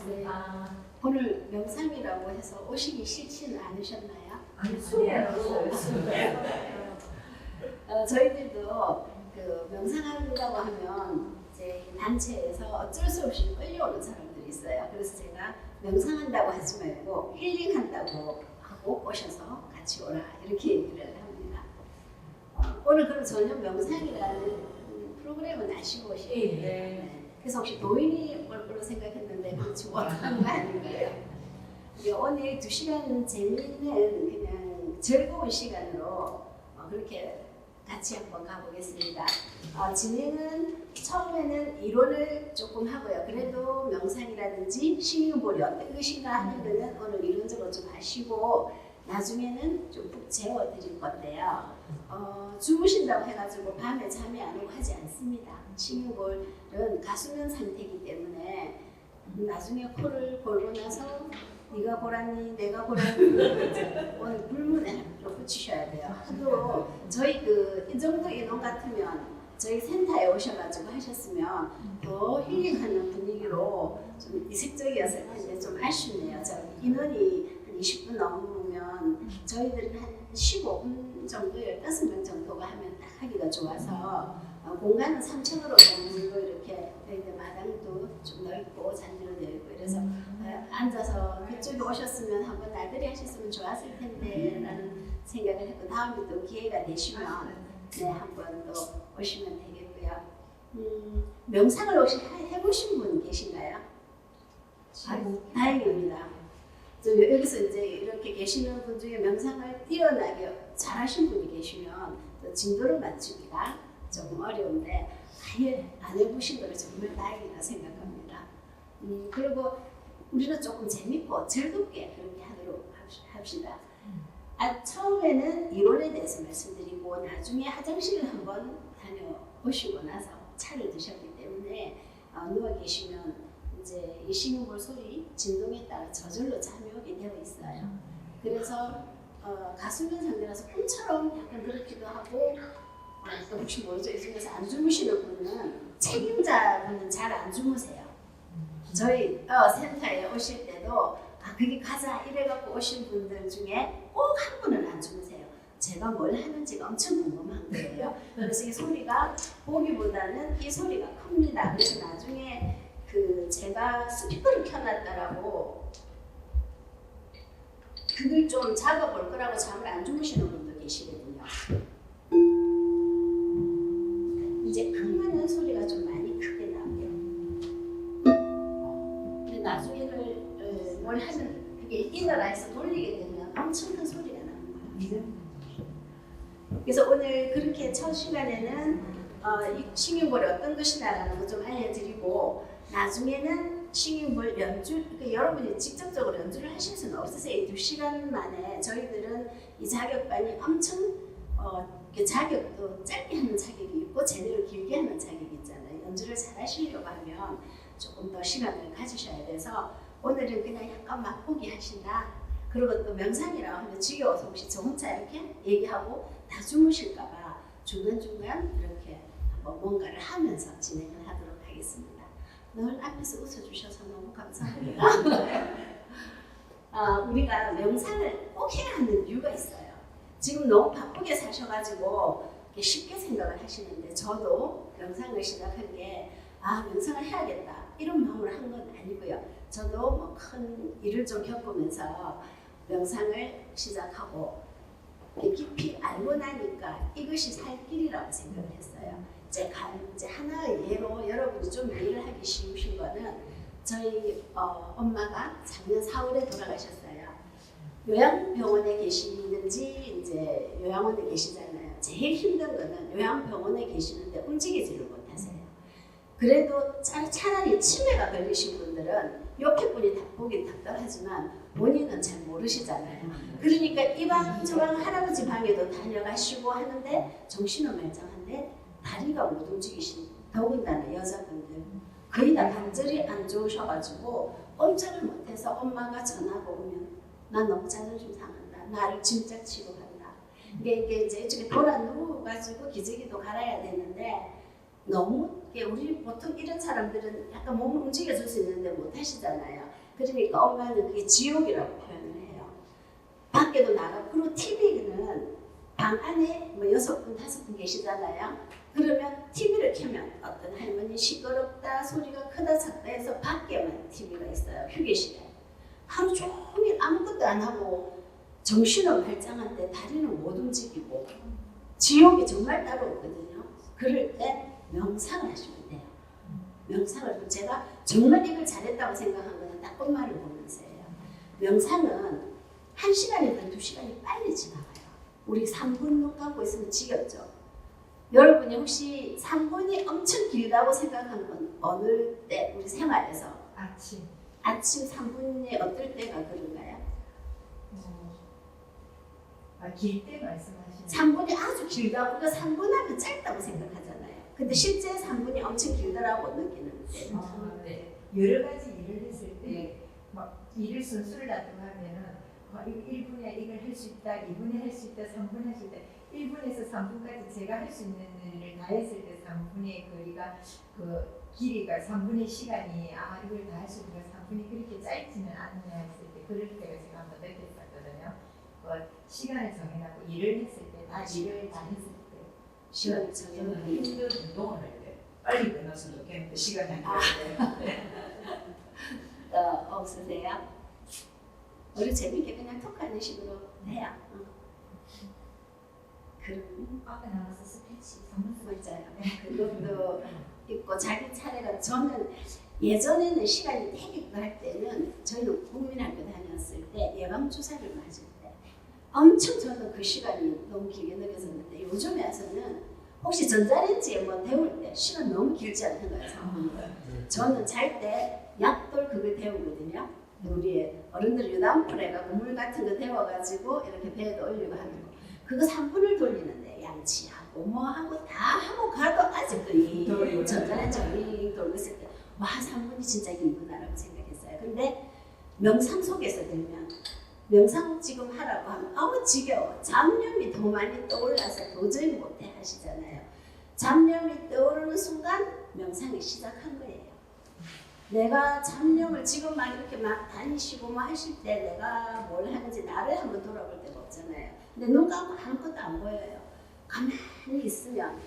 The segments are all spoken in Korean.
반갑습니다. 오늘 명상이라고 해서 오시기 싫지는 않으셨나요? 아니, 수고했어요. 저희들도 그 명상한다고 하면 이제 단체에서 어쩔 수 없이 끌려오는 사람들이 있어요. 그래서 제가 명상한다고 하지 말고 힐링한다고 하고 오셔서 같이 오라 이렇게 얘기를 합니다. 오늘 그럼 전혀 명상이라는 프로그램은 아시고 오시는 네. 그래서 혹시 도인이 올 걸로 생각했는데 그렇지 못한 거 아닌가요? 오늘 2시간 재미있는 그냥 즐거운 시간으로 그렇게 같이 한번 가보겠습니다. 진행은 처음에는 이론을 조금 하고요. 그래도 명상이라든지 식이요법이 어떤 것인가 하는 거는 오늘 이론적으로 좀 하시고 나중에는 좀 푹 재워드릴 건데요. 주무신다고 해가지고 밤에 잠이 안 오고 하지 않습니다. 식이요법은 가수면 상태이기 때문에 나중에 코를 골고 나서 네가 보라니 내가 보라니 오늘 불문에 붙이셔야 돼요. 또 저희 이 정도 인원 같으면 저희 센터에 오셔가지고 하셨으면 더 힐링하는 분위기로 좀 이색적이었을 텐데 좀 아쉽네요. 인원이 한 20분 넘으면 저희들은 한 15분 정도 15명 정도가 하면 딱 하기가 좋아서 공간은 3층으로 건물로 이렇게 마당도 좀 넓고 잔디로 되어 있고 그래서 앉아서 그쪽에 오셨으면 한번 나들이 하셨으면 좋았을 텐데 라는 생각을 했고 다음에 또 기회가 되시면 한번 또 오시면 되겠고요. 명상을 혹시 해보신 분 계신가요? 다행입니다. 여기서 이제 이렇게 계시는 분 중에 명상을 뛰어나게 잘하신 분이 계시면 또 진도를 맞추기가 조금 어려운데 아예 안 해보신 거를 정말 다행이라 생각합니다. 그리고 우리는 조금 재밌고 즐겁게 그렇게 하도록 합시다. 처음에는 이론에 대해서 말씀드리고 나중에 화장실을 한번 다녀오시고 나서 차를 드셨기 때문에 누워 계시면 이제 이 식이요법 소리 진동에 따라 저절로 잠이 오게 되어 있어요. 그래서 가수면 상태라서 꿈처럼 약간 그렇기도 하고 또 혹시 모르죠? 이 중에서 안 주무시는 분은 책임자분은 잘 안 주무세요. 저희 센터에 오실 때도 거기 가자 이래갖고 오신 분들 중에 꼭 한 분은 안 주무세요. 제가 뭘 하는지가 엄청 궁금한 거예요. 그래서 이 소리가 보기보다는 이 소리가 큽니다. 그래서 나중에 제가 스피커를 켜놨다라고 그걸 좀 잡아볼 거라고 잠을 안 주무시는 분도 계시거든요. 이제 크면은 소리가 좀 많이 크게 나고요. 근데 나중에는 뭘 하면 그게 인어라 해서 돌리게 되면 엄청 큰 소리가 나는 거예요. 그래서 오늘 그렇게 첫 시간에는 이 식이요법이 어떤 것이냐라는 거 좀 알려드리고 나중에는 식이요법 연주, 그러니까 여러분이 직접적으로 연주를 하실 수는 없으세요. 2시간 만에 저희들은 이 자격반이 엄청 자격도 짧게 하는 자격이 있고 제대로 길게 하는 자격이 있잖아요. 연주를 잘 하시려고 하면 조금 더 시간을 가지셔야 돼서 오늘은 그냥 약간 맛보기 하신다. 그리고 또 명상이라고 하면 지겨워서 혹시 저 혼자 이렇게 얘기하고 다 주무실까봐 중간중간 이렇게 한번 뭔가를 하면서 진행을 하도록 하겠습니다. 늘 앞에서 웃어주셔서 너무 감사합니다. 우리가 명상을 꼭 해야 하는 이유가 있어요. 지금 너무 바쁘게 사셔가지고 쉽게 생각을 하시는데 저도 명상을 시작한 게 명상을 해야겠다 이런 마음으로 한 건 아니고요. 저도 뭐 큰 일을 좀 겪으면서 명상을 시작하고 깊이 알고 나니까 이것이 살 길이라고 생각을 했어요. 이제 하나의 예로 여러분이 좀 이해를 하기 쉬우신 거는 저희 엄마가 작년 4월에 돌아가셨어요. 요양병원에 계시는지 이제 요양원에 계시잖아요. 제일 힘든 거는 요양병원에 계시는데 움직이지를 못하세요. 그래도 차라리 치매가 걸리신 분들은 옆에 분이 보긴 답답하지만 본인은 잘 모르시잖아요. 그러니까 이 방 저 방 할아버지 방에도 다녀가시고 하는데 정신은 말짱한데 다리가 못 움직이신 더군다나 여자분들 거의 다 관절이 안 좋으셔가지고 꼼짝을 못해서 엄마가 전화가 오면 난 너무 자존심 상한다. 나를 짐작 취급한다. 이게 이제 이쪽에 돌아 누워가지고 기저귀도 갈아야 되는데 너무 이게 우리 보통 이런 사람들은 약간 몸을 움직여줄 수 있는데 못 하시잖아요. 그러니까 엄마는 그게 지옥이라고 표현을 해요. 밖에도 나가고, 그리고 TV는 방 안에 뭐 6분, 5분 계시잖아요. 그러면 TV를 켜면 어떤 할머니 시끄럽다, 소리가 크다, 작다 해서 밖에만 TV가 있어요. 휴게실에. 하루 종일 아무것도 안 하고 정신은 말짱한데 다리는 못 움직이고 지옥이 정말 따로 없거든요. 그럴 때 명상을 하시면 돼요. 명상을 제가 정말 이걸 잘했다고 생각한 거는 딱 엄마를 보면서예요. 명상은 1시간이든 2시간이 빨리 지나가요. 우리 3분 눈 감고 있으면 지겹죠. 여러분이 혹시 3분이 엄청 길다고 생각한 건 어느 때 우리 생활에서? 아침 3분이 어떨 때가 그런가요? 길 때 말씀하시는 3분이 아주 길다고, 우리가 3분 하면 짧다고 생각하잖아요. 근데 실제 3분이 엄청 길더라고 느끼는 때. 네. 여러 가지 일을 했을 때 막 일을 순수를 놔두고 하면은 1분에 이걸 할 수 있다, 2분에 할 수 있다, 3분 할 수 있다. 1분에서 3분까지 제가 할 수 있는 일을 다 했을 때 3분의 거리가 그 길이가 3분의 시간이 이걸 다 할 수 있는 3분이 그렇게 짧지는 않느냐 했을 때 그럴 때가 제가 한번 느꼈었거든요. 시간을 정해놓고 일을 했을 때 다 일을 다 했을 때 시간을 정해놓고 힘든 운동을 할 때 빨리 끝났으면 좋겠는데 시간이 안 돼. 없으세요? 우리 재밌게 그냥 톡하는 식으로 해요. 그럼 아까 나와서 스피치 맞아요. 그것도 있고 자기 차례가 저는 예전에는 시간이 되게 할 때는 저희는 국민학교 다녔을 때 예방 주사를 맞을 때 엄청 저는 그 시간이 너무 길게 느껴졌는데 요즘에 와서는 혹시 전자레인지에 뭐 데울 때 시간 너무 길지 않은 거예요. 저는 잘 때 약돌 그걸 데우거든요. 우리 어른들 유담풀 해가지고 물 같은 거 데워가지고 이렇게 배에다 올리고 하는 거. 그거 3분을 돌리는데 양치하고 뭐하고 다 하고 가도 아직도 이 전자레인지 윙 돌고 있을 때 와 3분이 진짜 힘들다라고 생각했어요. 근데 명상 속에서 들면 명상 지금 하라고 하면 아우 지겨워. 잡념이 더 많이 떠올라서 도저히 못해 하시잖아요. 잡념이 떠오르는 순간 명상이 시작한 거예요. 내가 잡념을 지금 막 이렇게 막 다니시고 뭐 하실 때 내가 뭘 하는지 나를 한번 돌아볼 때가 없잖아요. 근데 눈 감고 아무것도 안 보여요. 가만히 있으면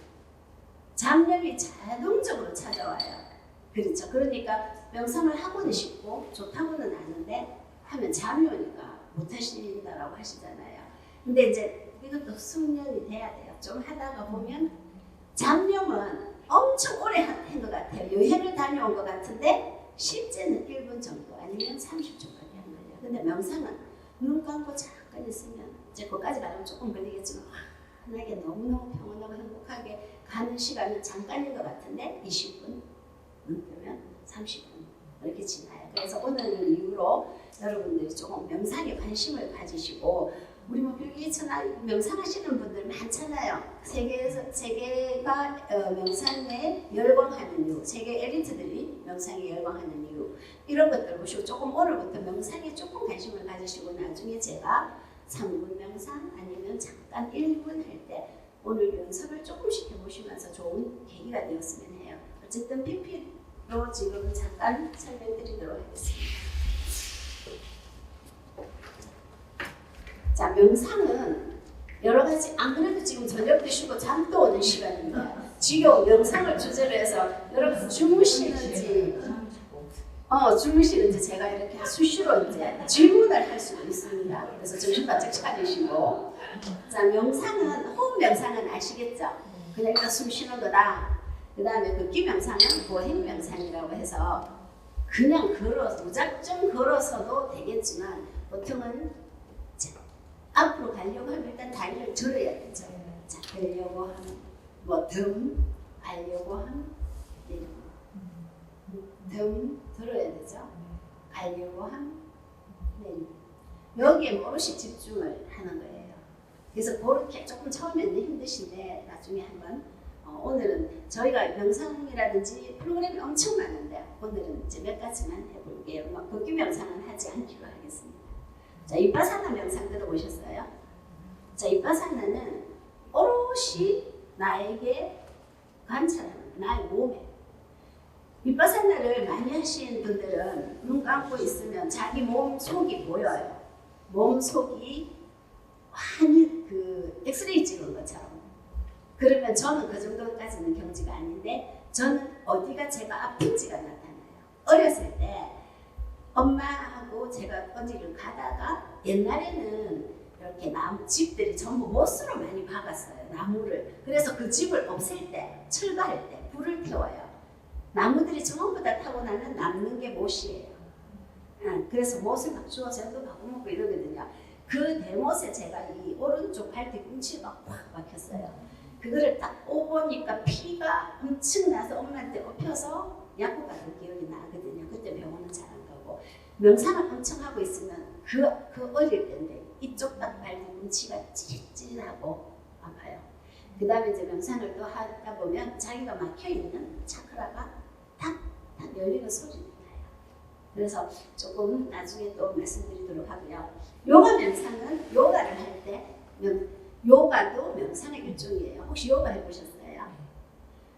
잡념이 자동적으로 찾아와요. 그렇죠. 그러니까 명상을 하고는 싶고 좋다고는 아는데 하면 잠이 오니까 못 하신다라고 하시잖아요. 근데 이제 이것도 숙련이 돼야 돼요. 좀 하다가 보면 잡념은 엄청 오래 한 것 같아요. 여행을 다녀온 것 같은데 실제는 1분 정도 아니면 30초까지 한 거예요. 근데 명상은 눈 감고 잠깐 있으면 이제 거기까지 가면 조금 걸리겠지만 환하게 너무너무 평온하고 행복하게 가는 시간은 잠깐인 것 같은데 20분, 눈 뜨면 30분 이렇게 지나요. 그래서 오늘 이후로 여러분들이 조금 명상에 관심을 가지시고 우리 뭐 빌 게이츠나 명상하시는 분들 많잖아요. 세계가 명상에 열광하는 이유, 세계 엘리트들이 명상에 열광하는 이유 이런 것들 보시고 조금 오늘부터 명상에 조금 관심을 가지시고 나중에 제가 3분 명상 아니면 잠깐 1분 할 때 오늘 연습을 조금씩 해보시면서 좋은 계기가 되었으면 해요. 어쨌든 PP로 지금 잠깐 설명드리도록 하겠습니다. 자, 명상은 여러 가지 안 그래도 지금 저녁 드시고 잠도 오는 시간입니다. 지금 명상을 주제로 해서 여러분 주무시는지 제가 이렇게 수시로 이제 질문을 할 수도 있습니다. 그래서 정신 바짝 차리시고 자, 명상은 호흡 명상은 아시겠죠? 그냥 숨 쉬는 거다. 그 다음에 걷기 명상은 보행 명상이라고 해서 그냥 무작정 걸어서도 되겠지만 보통은 앞으로 가려고 하면 일단 다리를 들어야 되죠. 자, 가려고 하면 가려고 하면 들어야 되죠. 가려고 하면 여기에 오롯이 집중을 하는 거예요. 그래서 그렇게 조금 처음에는 힘드신데 나중에 한번 오늘은 저희가 명상이라든지 프로그램이 엄청 많은데 오늘은 이제 몇 가지만 해볼게요. 걷기 명상은 하지 않기로 하겠습니다. 자, 이빠사나 명상 들어보셨어요? 자, 이빠사나는 오롯이 나에게 관찰하는 나의 몸에 윗바사나를 많이 하신 분들은 눈 감고 있으면 자기 몸 속이 보여요. 몸 속이 완전 그 엑스레이 찍은 것처럼. 그러면 저는 그 정도까지는 경지가 아닌데 저는 어디가 제가 아픈지가 나타나요. 어렸을 때 엄마하고 제가 어디를 가다가 옛날에는 이렇게 나무 집들이 전부 못으로 많이 박았어요. 나무를. 그래서 그 집을 없앨 때, 철거할 때 불을 태워요. 나무들이 전부 다 타고 나면 남는 게 못이에요. 그래서 못을 막 주워 쟤도 바꿔먹고 이러거든요. 그 대못에 제가 이 오른쪽 발 뒤꿈치가 확 박혔어요. 그거를 딱 오보니까 피가 엄청 나서 엄마한테 업혀서 약국 가는 기억이 나거든요. 그때 병원은 잘 안 가고. 명상을 엄청 하고 있으면 그 어릴 때인데 이쪽 딱 발 뒤꿈치가 찌릿찌릿하고 아파요. 그 다음에 이제 명상을 또 하다 보면 자기가 막혀있는 차크라가 탁 열리는 소리가 나요. 그래서 조금 나중에 또 말씀드리도록 하고요. 요가 명상은 요가를 할 때 요가도 명상의 일종이에요. 혹시 요가 해보셨어요?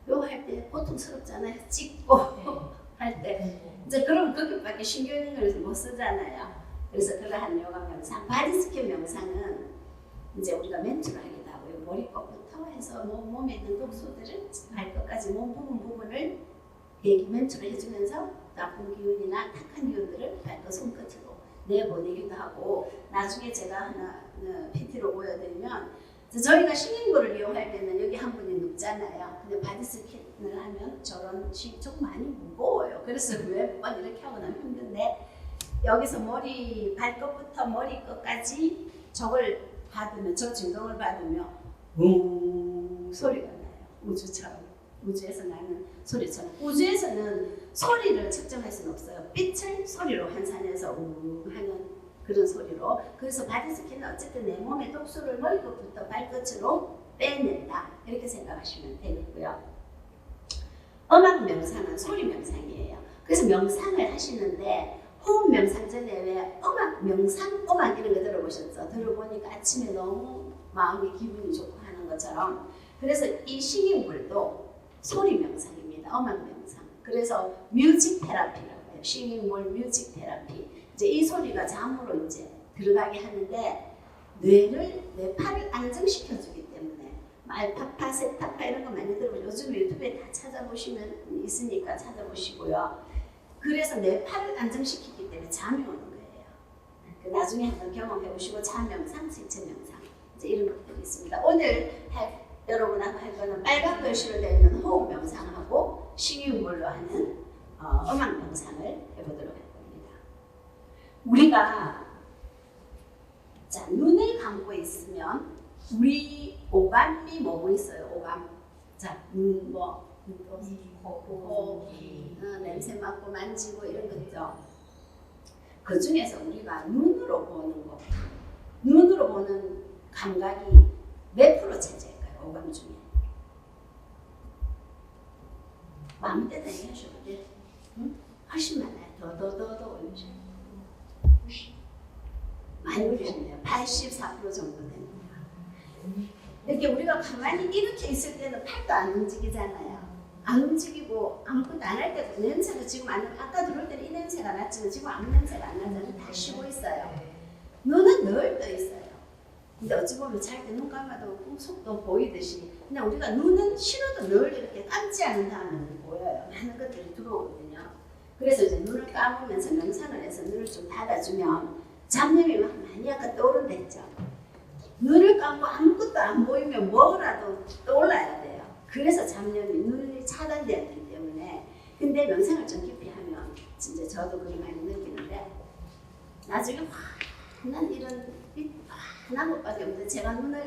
요가 할 때 고통스럽잖아요. 찍고 할 때 이제 그럼 거기밖에 신경을 못 쓰잖아요. 그래서 그러한 요가 명상, 바디스캔 명상은 이제 우리가 멘트를 하기도 하고요. 머리끝부터 해서 몸에 있는 독소들을 발끝까지 몸 부분을 멘트를 해주면서 나쁜 기운이나 탁한 기운들을 발끝 손끝으로 내보내기도 하고, 나중에 제가 하나 PT로 보여드리면 저희가 신인구를 이용할 때는 여기 한 분이 눕잖아요. 근데 바디스캔을 하면 저런 좀 많이 무거워요. 그래서 몇 번 이렇게 하고 나면 힘든데 여기서 머리 발끝부터 머리끝까지 저걸 받으면, 저 진동을 받으면 소리가 나요. 우주처럼, 우주에서 나는 소리처럼. 우주에서는 소리를 측정할 수는 없어요. 빛을 소리로 환산해서 하는 그런 소리로. 그래서 바디스캔은 어쨌든 내 몸의 독소를 머리끝부터 발끝으로 빼낸다, 이렇게 생각하시면 되겠고요. 음악 명상은 소리 명상이에요. 그래서 명상을 하시는데 호흡 명상 전에 왜 음악 명상, 음악 이런 거 들어보셨죠? 들어보니까 아침에 너무 마음이 기분이 좋고 하는 것처럼. 그래서 이 싱잉볼도 소리 명상입니다. 음악 명상. 그래서 뮤직 테라피라고 해요. 싱잉볼 뮤직 테라피. 이제 이 소리가 잠으로 이제 들어가게 하는데 뇌 팔을 안정시켜주기 때문에 말파파, 세타파 이런 거 많이 들어보죠. 요즘 유튜브에 다 찾아보시면 있으니까 찾아보시고요. 그래서 뇌 팔을 안정시키기 때문에 잠이 오는 거예요. 나중에 한번 경험해 보시고 잠 명상, 색채 명상 이제 이런 것들이 있습니다. 오늘 여러분하고 할 거는 빨간 글씨로 되어 있는 호흡 명상하고 싱잉볼로 하는 음악 명상을 해보도록 할 겁니다. 우리가 자, 눈을 감고 있으면 우리 오감이 뭐뭐 있어요? 오감. 자, 눈 코, 냄새 맡고 만지고 이런 거 있죠. 그 중에서 우리가 눈으로 보는 거, 눈으로 보는 감각이 몇 프로 차지할까요? 오감 중에. 마음 때나 얘기하셔도 돼요. 응? 훨씬 많아요. 더 올리셔요. 많이 올리셨네요. 84% 정도 됩니다. 이렇게 우리가 가만히 이렇게 있을 때는 팔도 안 움직이잖아요. 안 움직이고 아무것도 안 할 때도 냄새도 지금 아까 들어올 때는 이 냄새가 났지만 지금 아무 냄새가 안 나잖아요. 다 쉬고 있어요. 눈은 늘 떠 있어요. 근데 어찌 보면 잘 때 눈 감아도 속도 보이듯이 그냥 우리가 눈은 싫어도 늘 이렇게 감지 않은 다음에는 보여요. 많은 것들이 들어오거든요. 그래서 이제 눈을 감으면서 명상을 해서 눈을 좀 닫아주면 잡념이 막 많이 아까 떠오른다 했죠. 눈을 감고 아무것도 안 보이면 뭐라도 떠올라야 돼요. 그래서 잡념이 눈이 차단돼야 되기 때문에. 근데 명상을 좀 깊이 하면 진짜 저도 그걸 많이 느끼는데 나중에 난 이런 하나 것밖에 없는데 제가 눈을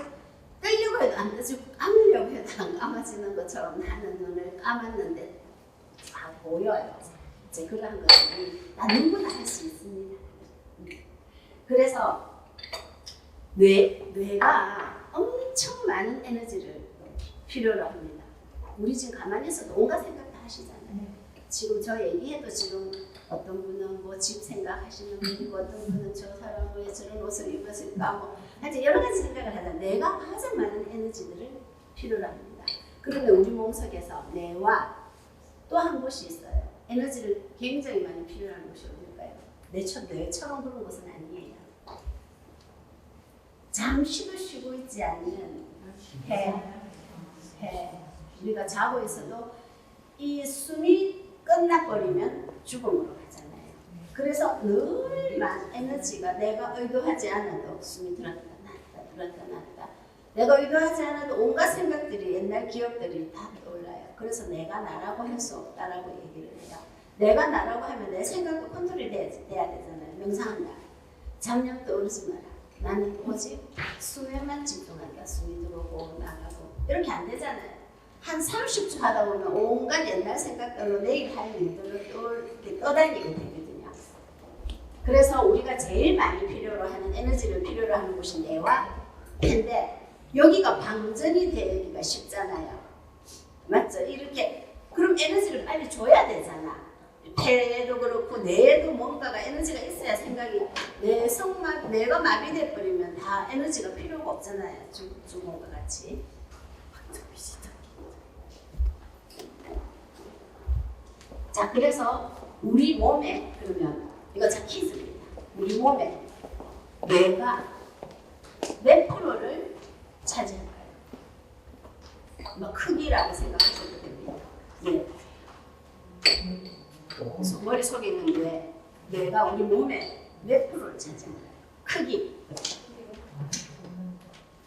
뜨려고 해도 안 뜨지고 감으려고 해도 안 감아지는 것처럼 나는 눈을 감았는데 다 보여요. 이제 그러한 것들이 누구나 할 수 있습니다. 그래서 뇌가 엄청 많은 에너지를 필요로 합니다. 우리 지금 가만히 있어도 온갖 생각 다 하시잖아요. 지금 저 얘기해도 지금 어떤 분은 뭐 집 생각하시는 분이고 어떤 분은 저 사람 왜 저런 옷을 입었을까 뭐 하여튼 여러 가지 생각을 하다 뇌가 가장 많은 에너지들을 필요로 합니다. 그런데 우리 몸속에서 뇌와 또 한 곳이 있어요. 에너지를 굉장히 많이 필요한 곳이 어딜까요? 뇌처럼 그런 곳은 아니에요. 잠시도 쉬고 있지 않는 해. 우리가 자고 있어도 이 숨이 끝나버리면 죽음으로 가잖아요. 그래서 늘만 에너지가 내가 의도하지 않아도 숨이 들었다 놨다 내가 의도하지 않아도 온갖 생각들이 옛날 기억들이 다 떠올라요. 그래서 내가 나라고 할 수 없다라고 얘기를 해요. 내가 나라고 하면 내 생각도 컨트롤이 돼야 되잖아요. 명상한다. 잡념 떠오르지 마라. 나는 오직 숨에만 집중한다. 숨이 들어오고 나가고 이렇게 안 되잖아요. 한 30초 하다 보면 온갖 옛날 생각들로 내일 할 일들로 떠다니게 되거든요. 그래서 우리가 제일 많이 필요로 하는 에너지를 필요로 하는 곳이 뇌와 폐인데 여기가 방전이 되기가 쉽잖아요. 맞죠? 이렇게 그럼 에너지를 빨리 줘야 되잖아. 폐도 그렇고 뇌에도 뭔가가 에너지가 있어야 생각이 뇌가 마비돼 버리면 다 에너지가 필요가 없잖아요. 죽은 것 같이. 자, 그래서 우리 몸에 그러면 이거 자 퀴즈입니다. 우리 몸에 뇌가 몇 프로를 차지할까요? 뭐 크기라고 생각하셔도 됩니다. 네. 머릿속에 있는 뇌가 우리 몸에 몇 프로를 차지할까요? 크기.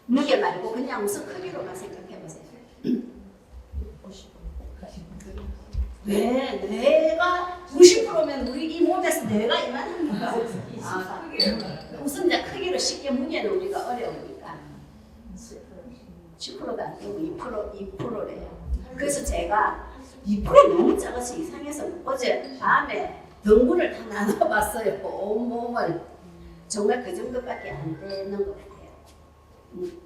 무게 말고 그냥 무슨 크기로만 생각해보세요. 뇌가 90%면 우리 이 몸에서 뇌가 이만합니다. 우선 이제 크기로 쉽게 무게는 우리가 어려우니까 10%도 안 되고 2%래요. 그래서 제가 2% 너무 작아서 이상해서 어제 밤에 등분을 다 나눠봤어요. 온몸을. 정말 그 정도밖에 안 되는 것 같아요.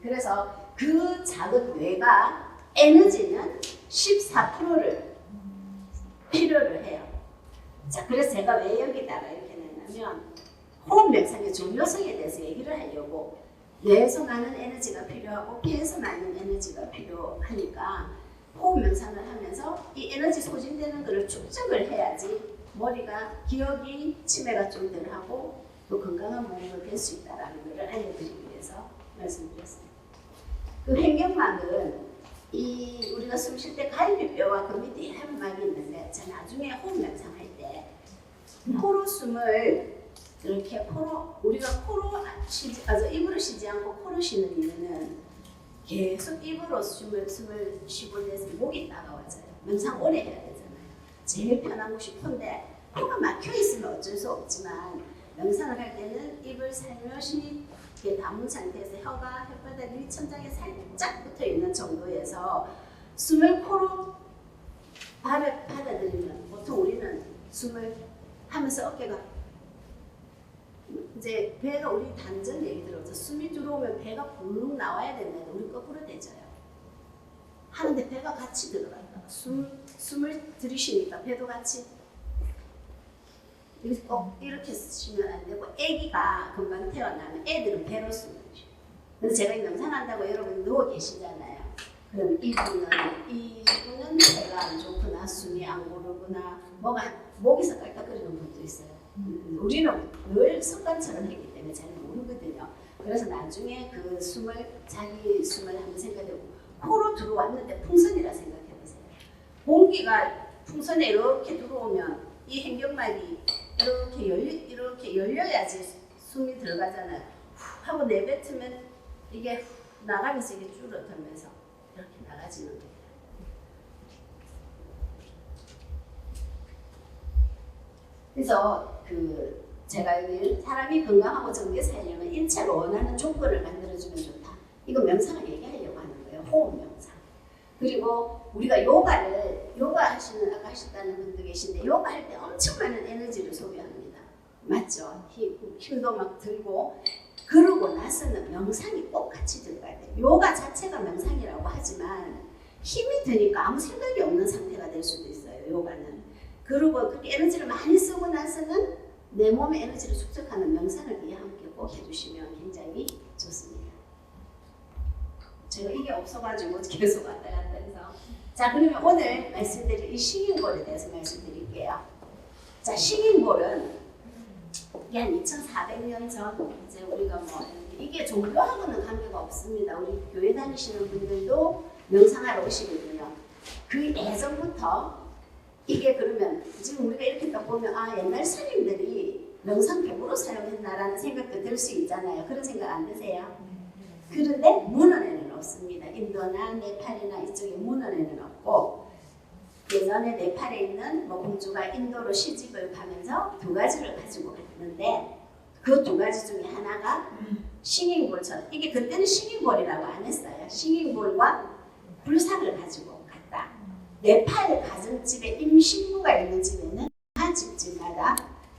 그래서 그 작은 뇌가 에너지는 14%를 필요를 해요. 자, 그래서 제가 왜 여기다가 이렇게 냈냐면 호흡 명상의 중요성에 대해서 얘기를 하려고 뇌에서 나는 에너지가 필요하고 폐에서 나는 에너지가 필요하니까 호흡 명상을 하면서 이 에너지 소진되는 것을 축적을 해야지 머리가 기억이 치매가 좀 덜하고 또 건강한 몸으로 될 수 있다는 것을 알려드리기 위해서 말씀드렸습니다. 그 횡격막은 우리가 숨 쉴 때 갈비뼈와 그 밑에 혈막이 있는데 자 나중에 호흡 명상할 때 코로 숨을 이렇게 우리가 입으로 쉬지 않고 코로 쉬는 이유는 계속 입으로 숨을 쉬고 돼서 목이 따가워져요. 명상 오래 해야 되잖아요. 제일 편한 곳이 코인데 코가 막혀 있으면 어쩔 수 없지만 명상을 할 때는 입을 살며시 담은 상태에서 혀가 혓바닥 위천장에 살짝 붙어 있는 정도에서 숨을 코로 받아들이면 보통 우리는 숨을 하면서 어깨가 이제 배가 우리 단전 얘기 들어서 숨이 들어오면 배가 불룩 나와야 되는데 우리 거꾸로 되져요. 하는데 배가 같이 들어간다. 숨을 들이쉬니까 배도 같이 이렇게 쉬면 안 되고 아기가 금방 태어나면 애들은 배로 숨을 쉬어요. 그래서 제가 명상한다고 여러분 누워 계시잖아요. 그럼 이분은 배가 안 좋구나, 숨이 안 고르구나, 목에서 깔딱거리는 분도 있어요. 우리는 늘 습관처럼 했기 때문에 잘 모르거든요. 그래서 나중에 그 자기 숨을 한번 생각해보고 코로 들어왔는데 풍선이라 생각해보세요. 공기가 풍선에 이렇게 들어오면 이 횡격막이 이렇게 열려야지 숨이 들어가잖아요. 후 하고 내뱉으면 이게 후 나가면서 이게 줄어들면서 이렇게 나가지는 거예요. 그래서 제가 여기 사람이 건강하고 정게 살려면 일체로 원하는 조건을 만들어주면 좋다. 이거 명상을 얘기하려고 하는 거예요. 호흡 명상. 그리고 우리가 요가 하셨다는 분도 계신데 요가 할 때 엄청 많은 에너지를 소비합니다. 맞죠? 힘도 막 들고 그러고 나서는 명상이 꼭 같이 들어가야 돼요. 요가 자체가 명상이라고 하지만 힘이 드니까 아무 생각이 없는 상태가 될 수도 있어요. 요가는. 그리고 그렇게 에너지를 많이 쓰고 나서는 내 몸의 에너지를 축적하는 명상을 이해 함께 꼭 해주시면 굉장히 좋습니다. 제가 이게 없어가지고 계속 왔다 갔다 해서 자 그러면 오늘 말씀드릴 이 식인골에 대해서 말씀드릴게요. 드릴게요. 자, 식인볼은 이게 한 2,400년 전 이제 우리가 뭐 이게 종교하고는 관계가 없습니다. 우리 교회 다니시는 분들도 명상하러 오시거든요. 그 예전부터 이게 그러면 지금 우리가 이렇게 딱 보면 아 옛날 스님들이 명상 도구로 사용했나라는 생각도 들 수 있잖아요. 그런 생각 안 드세요? 그런데 문헌에는 없습니다. 인도나 네팔이나 이쪽에 문헌에는 없고 예전에 네팔에 있는 뭐 공주가 인도로 시집을 가면서 두 가지를 가지고 갔는데 그 두 가지 중에 하나가 싱잉볼처럼 이게 그때는 싱잉볼이라고 안 했어요. 싱잉볼과 불상을 가지고 갔다. 네팔 가정집에 임신부가 있는 집에는 한 집집마다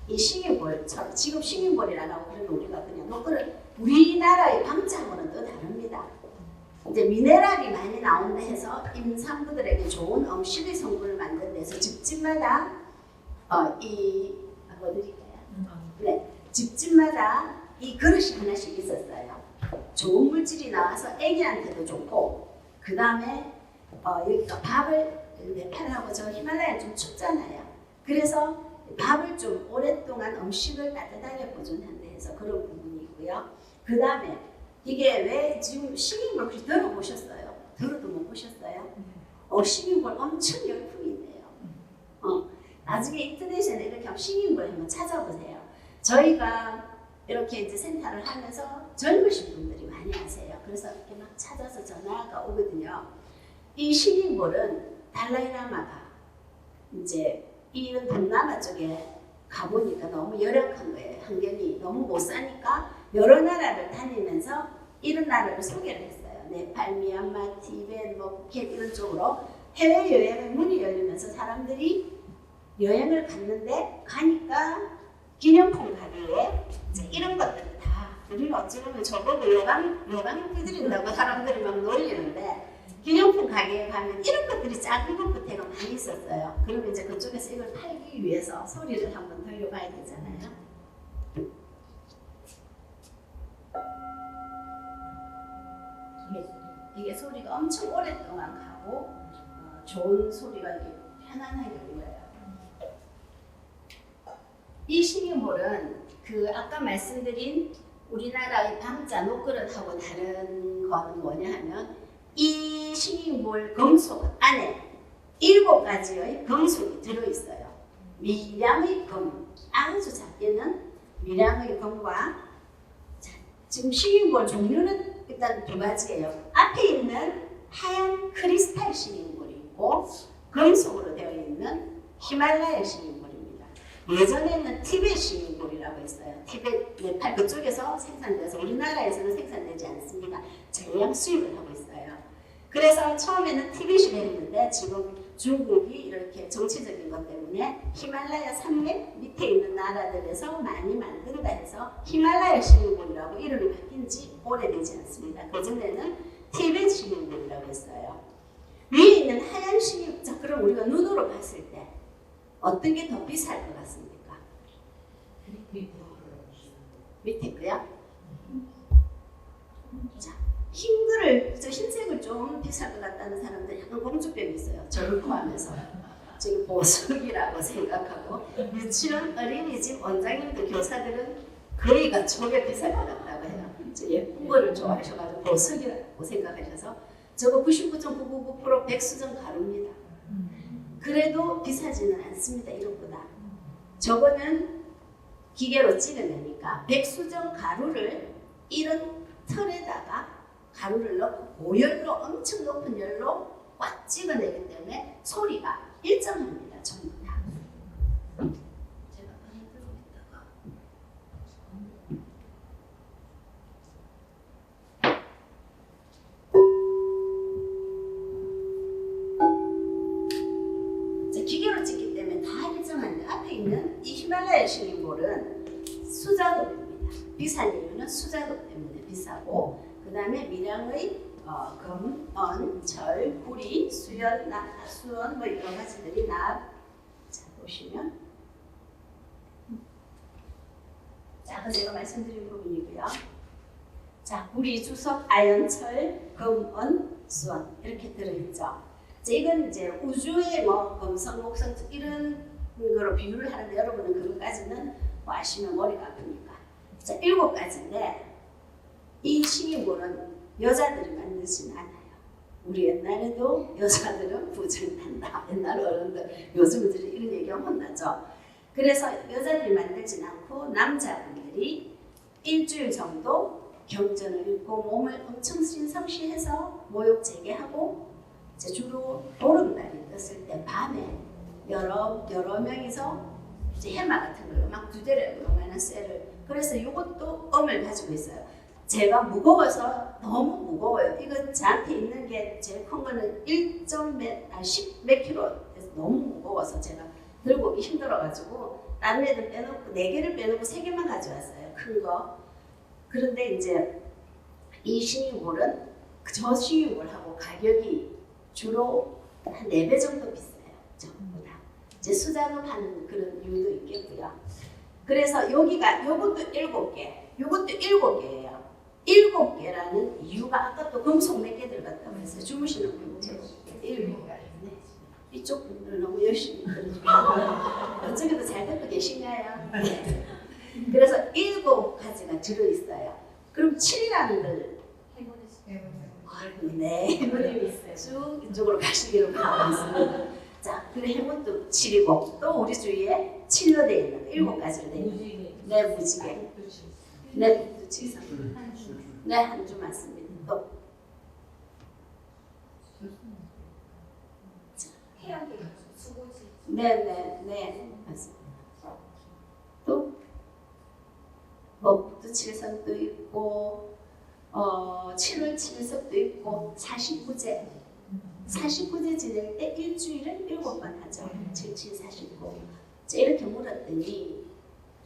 이 싱잉볼처럼 지금 싱잉볼이라고 그러면 우리가 그냥 노크를 우리나라의 방장어는 또 다릅니다. 이제 미네랄이 많이 나온다 해서 임산부들에게 좋은 음식의 성분을 만든 데서 집집마다 뭐 드릴까요? 네, 집집마다 이 그릇이 하나씩 있었어요. 좋은 물질이 나와서 아기한테도 좋고 그 다음에 여기가 밥을 네팔하고 저 히말라야 좀 춥잖아요. 그래서 밥을 좀 오랫동안 음식을 따뜻하게 보존한다 해서 그런 부분이 있고요. 그 다음에 이게 왜 지금 싱잉볼 혹시 들어보셨어요? 들어도 못 보셨어요? 싱잉볼 엄청 열풍인데요. 나중에 인터넷에 이렇게 하면 싱잉볼 한번 찾아보세요. 저희가 이렇게 이제 센터를 하면서 젊으신 분들이 많이 하세요. 그래서 이렇게 막 찾아서 전화가 오거든요. 이 싱잉볼은 달라이라마가 이제 이런 동남아 쪽에 가보니까 너무 열악한 거예요. 환경이 너무 못 사니까 여러 나라를 다니면서 이런 나라를 소개를 했어요. 네팔, 미얀마, 티벳, 뭐 푸켓 이런 쪽으로 해외여행의 문이 열리면서 사람들이 여행을 갔는데 가니까 기념품 가게에 이런 것들을 다 우리가 어찌 보면 저보고 요강 해드린다고 사람들이 막 놀리는데 기념품 가게에 가면 이런 것들이 작은 것부터가 많이 있었어요. 그러면 이제 그쪽에서 이걸 팔기 위해서 소리를 한번 돌려봐야 되잖아요. 이게 소리가 엄청 오랫동안 가고 좋은 소리가 이렇게 편안하게 들려요. 이 싱잉볼은 그 아까 말씀드린 우리나라의 방자 녹그릇하고 다른 거는 뭐냐 하면 이 싱잉볼 금속 안에 7가지의 금속이 들어있어요. 미량의 금, 아주 작게는 미량의 금과 지금 싱잉볼 종류는 일단 2가지예요. 앞에 있는 하얀 크리스탈 싱잉볼이 있고 금속으로 되어 있는 히말라야 싱잉볼입니다. 예전에는 티벳 싱잉볼이라고 있어요. 티벳, 네팔 그쪽에서 생산돼서 우리나라에서는 생산되지 않습니다. 전량 수입을 하고 있어요. 그래서 처음에는 티벳이 했는데 지금 중국이 이렇게 정치적인 것 때문에 히말라야 산맥 밑에 있는 나라들에서 많이 만든다 해서 히말라야 싱잉볼이라고 이름이 바뀐 지 오래되지 않습니다. 그전에는 티벳 싱잉볼이라고 했어요. 위에 있는 하얀 싱잉볼, 자 그럼 우리가 눈으로 봤을 때 어떤 게 더 비쌀 것 같습니까? 밑에 거요? 자, 흰 흰색을 좀 비쌀 것 같다는 사람들 약간 공주병이 있어요. 저를 포함해서. 지금 보석이라고 생각하고 유치원 어린이집 원장님들 교사들은 거의가 저게 비쌀 것 같다고 해요. 저 예쁜 거를 좋아하셔가지고 보석이라고 생각하셔서 저거 99.999% 백수정 가루입니다. 그래도 비싸지는 않습니다. 이것보다. 저거는 기계로 찍어내니까 백수정 가루를 이런 털에다가 가루를 넣고 고열로 엄청 높은 열로 꽉 찍어내기 때문에 소리가 일정합니다. 전부 다. 제가 방에 들고 있다가 기계로 찍기 때문에 다 일정한데 앞에 있는 이 히말라야 싱잉볼은 수작업입니다. 비싼 이유는 수작업 때문에 비싸고 그 다음에 미량의 금, 은, 절, 구리, 수연, 수원 뭐 여러 가지들이 자 보시면 자 그 제가 말씀드린 부분이고요. 자 구리, 주석, 아연철, 금, 은, 수원 이렇게 들어있죠. 이건 이제 우주의 뭐 금성, 목성 이런 이거로 비유를 하는데 여러분은 그것까지는 뭐 아시면 머리가 아프니까. 자, 7가지인데 이 식이물은 여자들이 만들지는 않아요. 우리 옛날에도 여자들은 부정한다. 옛날 어른들, 요즘들이 이런 얘기하면 혼나죠. 그래서 여자들이 만들진 않고 남자분들이 일주일 정도 경전을 읽고 몸을 엄청 신성시해서 모욕 재개하고 이제 주로 보름달이 떴을 때 밤에 여러 명이서 이제 해마 같은 걸로 막 두대를 요만한 쇠를 그래서 이것도 엄을 가지고 있어요. 제가 무거워서 너무 무거워요. 이거 저한테 있는 게 제일 큰 거는 10 몇 킬로 돼서 너무 무거워서 제가 들고 오기 힘들어가지고 다른 애들 빼놓고 4개를 빼놓고 3개만 가져왔어요. 큰 거. 그런데 이제 이 식이물은 저 식이물하고 가격이 주로 한 4배 정도 비싸요. 전부 다. 이제 수작업하는 그런 이유도 있겠고요. 그래서 여기가 요것도 7개, 요것도 7개예요. 7개라는 이유가 아까 또 금속 몇 개 들어갔다고 했어요. 주무시는 분 제가 7개. 이쪽 분들 너무 열심히 어쩌게도 잘 듣고 계신가요? 네. 그래서 7가지가 들어있어요. 그럼 7이라는 걸 네, 해문이 있어요. 쭉 이쪽으로 가시기를 바라겠습니다. 자, 그 해문도 7이고 또 우리 주위에 7로 되어 있는 7가지로 되어 있는 네, 무지개. 네, 또 7. 네, 한 주 맞습니다. 또 태양계 수고지. 네, 맞습니다. 또 북두 7선도 있고 7월 7석도 있고 49제 49제 지낼 때 일주일을 7번 하죠. 77, 49. 자, 이렇게 물었더니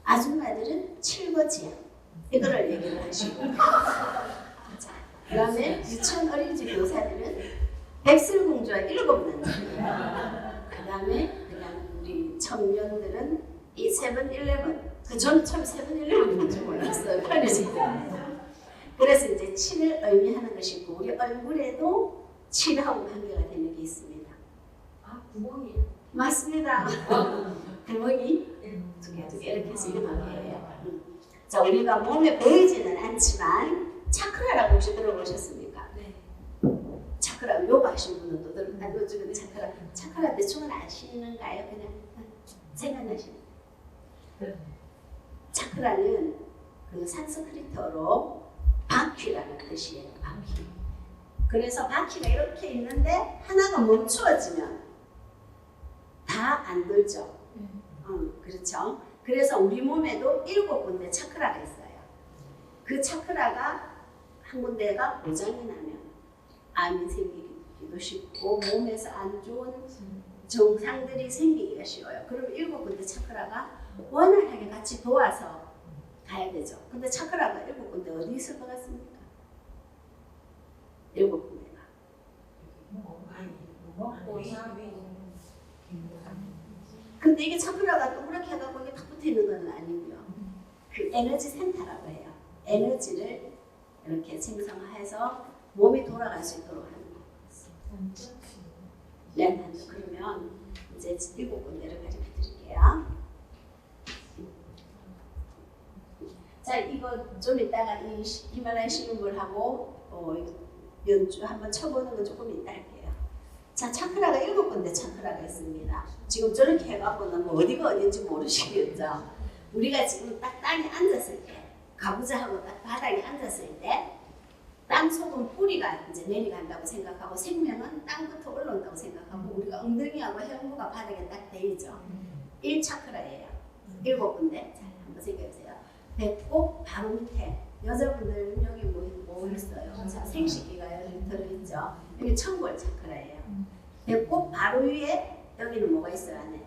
아줌마들은 7거지야. 이거를 얘기를 하시고 자, 그 다음에 유치원 어린이집 교사들은 백설공주와 7명 그 다음에 그냥 우리 청년들은 이 세븐일레븐 저는 처음 세븐일레븐이 뭔지 몰랐어요. 편의점. 그래서 이제 7을 의미하는 것이 있고 우리 얼굴에도 7하고 관계가 되는 게 있습니다. 아, 구멍이. 맞습니다. 구멍이 두 개 이렇게 해서 이름하게예요. 자, 우리가 몸에 보이지는 않지만 차크라라고 혹시 들어보셨습니까? 네. 차크라 요가 하신 분은 또 들어보셨나요? 요즘은 차크라 대충은 아시는가요? 그냥 생각나시는 차크라는 그 산스크리트어로 바퀴라는 뜻이에요. 바퀴. 그래서 바퀴가 이렇게 있는데 하나가 멈추어지면 다 안 돌죠. 그렇죠. 그래서 우리 몸에도 7군데 차크라가 있어요. 그 차크라가 한 군데가 고장이 나면 암이 생기기도 쉽고 몸에서 안 좋은 증상들이 생기기가 쉬워요. 그럼 7군데 차크라가 원활하게 같이 도와서 가야 되죠. 근데 차크라가 7군데 어디 있을 것 같습니까? 7군데가. 근데 이게 차크라가 동그랗게 해갖고 이게 탁 붙어 있는 건 아니고요. 그 에너지 센터라고 해요. 에너지를 이렇게 생성해서 몸이 돌아갈 수 있도록 하는 거. 네, 그러면 이제 7군데를 가르쳐 드릴게요. 자, 이거 좀 이따가 이 히말라야 식이물하고 연주 한번 쳐보는 거 조금 이따 할게요. 자, 차크라가 7군데 차크라가 있습니다. 지금 저렇게 해갖고는 뭐 어디가 어딘지 모르시겠죠. 우리가 지금 딱 땅에 앉았을 때, 가부좌하고 딱 바닥에 앉았을 때, 땅 속은 뿌리가 이제 내려간다고 생각하고 생명은 땅부터 올라온다고 생각하고 우리가 엉덩이하고 해부가 바닥에 딱 대이죠. 1차크라예요. 7군데. 자, 한번 생각해보세요. 배꼽 바로 밑에 여자분들 여기 뭐 있어요? 자, 생식기가 여기 들어있죠. 여기 청골 차크라예요. 배꼽 바로 위에 여기는 뭐가 있어요? 안에?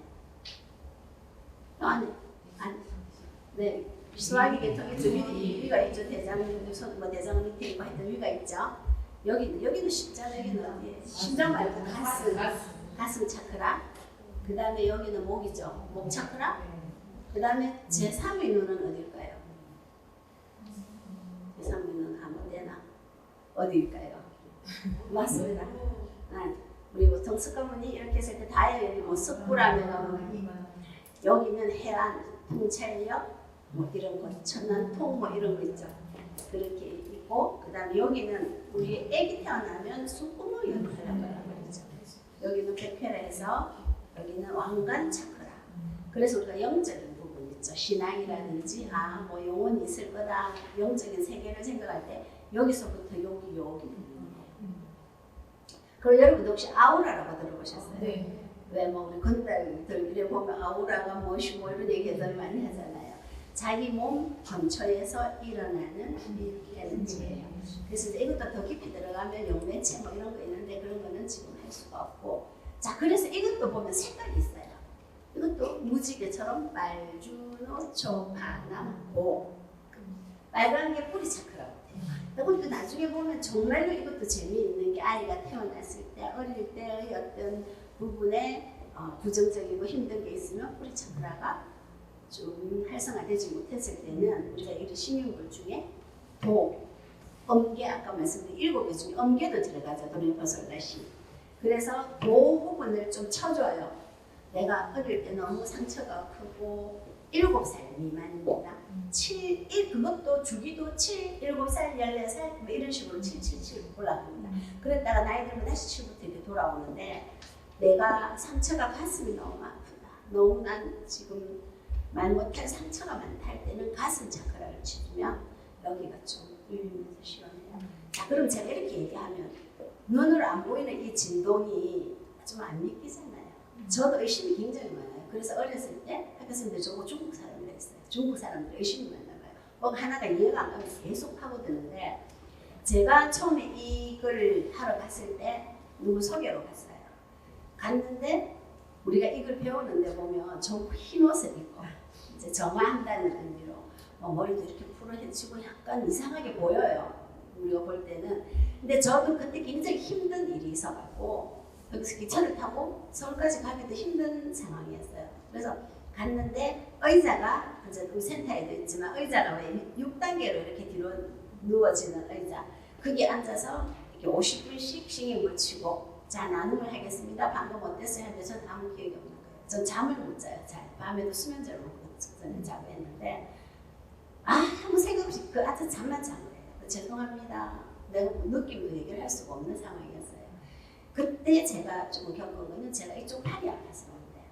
네, 소화기 계통이 저 위가 있죠. 대장 밑에 있고 하여튼 위가 있죠. 여기는 쉽잖아요. 여기는 어디에? 심장 말고 가슴 차크라. 그 다음에 여기는 목이죠. 목 차크라. 그 다음에 제3의 눈은 어딜까요? 제3의 눈은 아무 데나 어디일까요? 맞습니다. 우리 보통 석가모니 이렇게 했을 때 다이어리 뭐 석구라면 여기는 해안, 통찰역, 뭐 이런 거, 천안통 뭐 이런 거 있죠. 그렇게 있고, 그 다음에 여기는 우리 애기 태어나면 숨구멍 역할을 하는 거죠. 여기는 백회라에서 여기는 왕관 차크라. 그래서 우리가 영적인 부분 있죠. 신앙이라든지 뭐 영혼이 있을 거다. 영적인 세계를 생각할 때 여기서부터 여기. 그리고 여러분도 혹시 아우라라고 들어보셨어요? 네. 왜 뭐 우리 건달들 이래 보면 아우라가 무엇이 뭐 이런 얘기들 많이 하잖아요. 자기 몸 근처에서 일어나는 이 에너지예요. 그래서 이제 이것도 더 깊이 들어가면 용매체 뭐 이런 거 있는데 그런 거는 지금 할 수가 없고. 자, 그래서 이것도 보면 색깔이 있어요. 이것도 무지개처럼 빨주노, 초파남, 오. 빨간 게 뿌리 차크라고 돼요. 그리고 나중에 보면 정말로 이것도 재미있는 게 아이가 태어났을 때 어릴 때의 어떤 부분에 부정적이고 힘든 게 있으면 뿌리 차크라가 좀 활성화되지 못했을 때는 우리가 이런 신유물 중에 도, 엄계 아까 말씀드린 7개 중에 엄계도 들어가죠. 도리퍼솔라시. 그래서 도 부분을 좀 쳐줘요. 내가 어릴 때 너무 상처가 크고 7살 미만입니다. 그것도 주기도 7, 7살, 14살 뭐 이런 식으로 777 올라갑니다. 그랬다가 나이 들면 다시 7부터 이렇게 돌아오는데 내가 상처가 가슴이 너무 아프다. 너무 난 지금 말 못할 상처가 많다 할 때는 가슴 차크라를 치면 여기가 좀 울리면서 시원해요. 자, 그럼 제가 이렇게 얘기하면 눈으로 안 보이는 이 진동이 좀 안 믿기잖아요. 저도 의심이 굉장히 많아요. 그래서 어렸을 때 학교 선생님들 저보고 중국 사람들 있어요. 중국 사람들 의심이 많나 봐요. 뭐 하나가 이해가 안 가면 계속 파고드는데 제가 처음에 이걸 하러 갔을 때 누구 소개로 갔어요. 갔는데 우리가 이걸 배우는데 보면 전부 흰 옷을 입고 이제 정화한다는 의미로 뭐 머리도 이렇게 풀어헤치고 약간 이상하게 보여요. 우리가 볼 때는. 근데 저도 그때 굉장히 힘든 일이 있어갖고 여기서 기차를 타고 서울까지 가기도 힘든 상황이었어요. 그래서 갔는데 의자가 이제 우리 센터에도 있지만 의자가 왜 6단계로 이렇게 뒤로 누워지는 의자. 거기에 앉아서 이렇게 50분씩 싱잉을 치고 자 나눔을 하겠습니다. 방금 어땠어요? 하는데 저는 아무 기억이 없는 거예요. 전 잠을 못 자요. 잘. 밤에도 수면제를 먹고 전에 자고 했는데 아무 생각 없이 그 아주 잠만 잔 거예요. 죄송합니다. 내가 느낌도 얘기를 할 수가 없는 상황이었어요. 그때 제가 좀 겪은 거는 제가 이쪽 팔이 아파서 그런데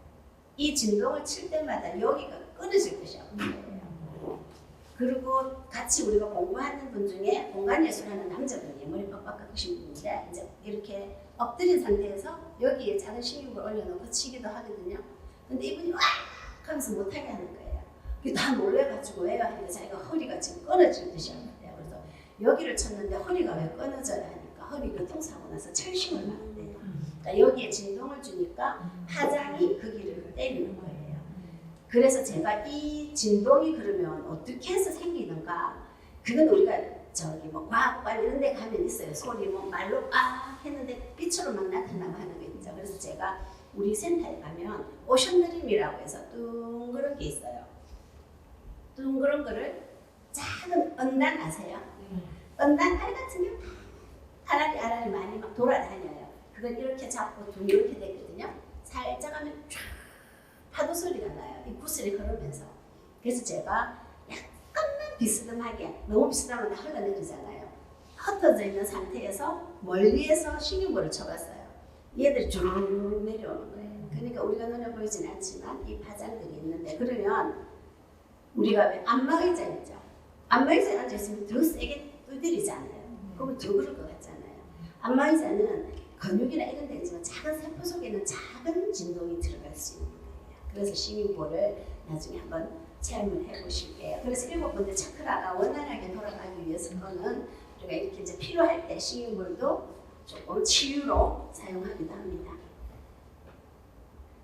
이 진동을 칠 때마다 여기가 끊어질 것이 없는 거예요. 그리고 같이 우리가 공부하는 분 중에 공간예술하는 남자분이 머리 빡빡 깎으신 분인데 이제 이렇게 엎드린 상태에서 여기에 작은 식욕을 올려놓고 치기도 하거든요. 근데 이분이 와 하면서 못하게 하는 거예요. 그게 다 놀래가지고 왜요? 하니까 자기가 허리가 지금 끊어질 듯이 하는데요. 그래서 여기를 쳤는데 허리가 왜 끊어져야 하니까 허리 교통사고 나서 철심을 맞는데요. 그러니까 여기에 진동을 주니까 하장이 거기를 때리는 거예요. 그래서 제가 이 진동이 그러면 어떻게 해서 생기는가? 그건 우리가 저기 뭐 과학관 이런 데 가면 있어요. 소리 뭐 말로 했는데 빛으로만 나타나고 하는 거 있죠. 그래서 제가 우리 센터에 가면 오션드림이라고 해서 둥그런 게 있어요. 둥그런 거를 작은 언단 아세요? 언단 알 같은 게 아라리 많이 막 돌아다녀요. 그걸 이렇게 잡고 둥 이렇게 되거든요. 살짝 하면 쫙 파도 소리가 나요. 이 구슬이 흐르면서. 그래서 제가 약간만 비스듬하게 너무 비스듬하면 다 흘러내리잖아요. 흩어져 있는 상태에서 멀리에서 식용물을 쳐봤어요. 얘들이 쭉 내려오는 거예요. 그러니까 우리가 눈에 보이진 않지만 이 파장들이 있는데 그러면 우리가 왜 안마의자 있죠? 안마의자에 앉아있으면 더 세게 두드리잖아요. 그러면 더 그럴 것 같잖아요. 안마의자는 근육이나 이런 데 있지만 작은 세포 속에는 작은 진동이 들어갈 수 있는 거예요. 그래서 식용볼을 나중에 한번 체험을 해보실게요. 그래서 7번째 차크라가 원활하게 돌아가기 위해서는 우리가 이렇게 이제 필요할 때 식용볼도 조금 치유로 사용하기도 합니다.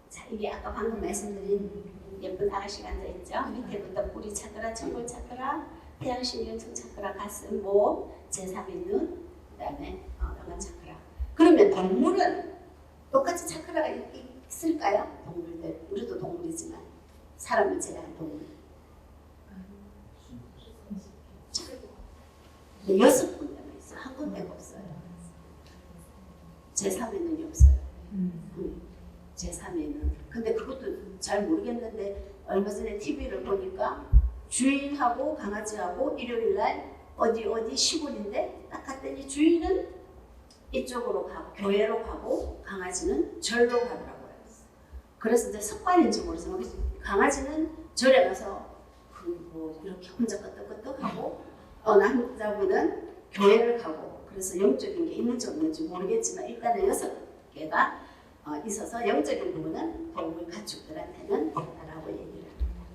자, 이게 아까 방금 말씀드린 예쁜 아가씨가 앉아있죠. 밑에부터 뿌리 차크라, 천골 차크라, 태양신경청 차크라, 가슴, 목, 제3의 눈, 그 다음에 영안 차크라. 그러면 동물은 똑같이 차크라가 있을까요? 동물들. 우리도 동물이지만 사람을 제외한 동물. 6군데만 있어요. 한 군데가 없어요. 제3의 눈이 없어요. 제3의 눈. 근데 그것도 잘 모르겠는데 얼마 전에 TV를 보니까 주인하고 강아지하고 일요일날 어디 시골인데 딱 갔더니 주인은 이쪽으로 가고 교회로 가고 강아지는 절로 가더라고요. 그래서 이제 습관인지 모르지만 강아지는 절에 가서 뭐 이렇게 혼자 끄떡끄떡하고 남자분은 교회를 가고 그래서 영적인 게 있는지 없는지 모르겠지만 일단은 6개가 있어서 영적인 부분은 동물 가축들한테는 있다라고 얘기를 합니다.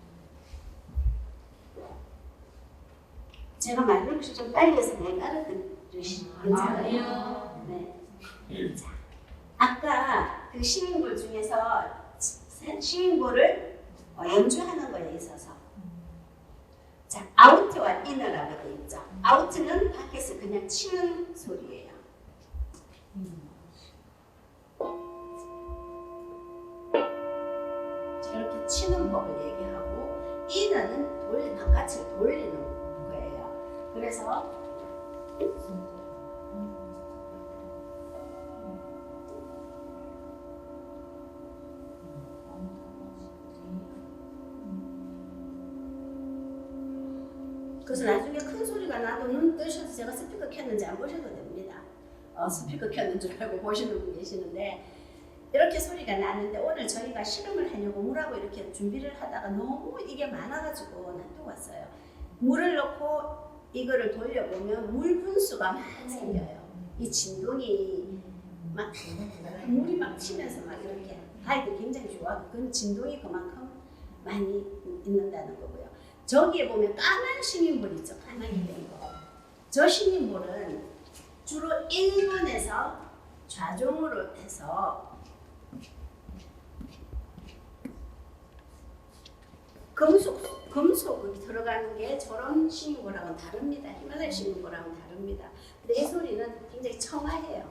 제가 말을 혹시 좀 빨리 해서 못 알아들으시면 괜찮아요? 네. 자, 아까 그 시민볼 중에서 시민볼을 연주하는 거에 있어서 자, 아우트와 이너라고 되어 있죠. 아우트는 밖에서 그냥 치는 소리예요. 이렇게 치는 법을 얘기하고 이너는 바깥을 돌리는 거예요. 그래서 그래서 나중에 큰 소리가 나도 눈 뜨셔서 제가 스피커 켰는지 안 보셔도 됩니다. 스피커 켰는 줄 알고 보시는 분 계시는데 이렇게 소리가 나는데 오늘 저희가 실험을 하려고 물하고 이렇게 준비를 하다가 너무 이게 많아가지고 놔두고 왔어요. 물을 넣고 이거를 돌려보면 물 분수가 막 생겨요. 이 진동이 막 물이 막 치면서 막 이렇게 아이들 굉장히 좋아하고 그 진동이 그만큼 많이 있는다는 거고요. 저기에 보면 까만 시민볼 있죠. 까맣게 된 거. 저 시민볼은 주로 일본에서 좌종으로 해서 금속이 들어가는 게 저런 시민볼하고는 다릅니다. 히말라야 시민볼하고는 다릅니다. 근데 이 소리는 굉장히 청아해요.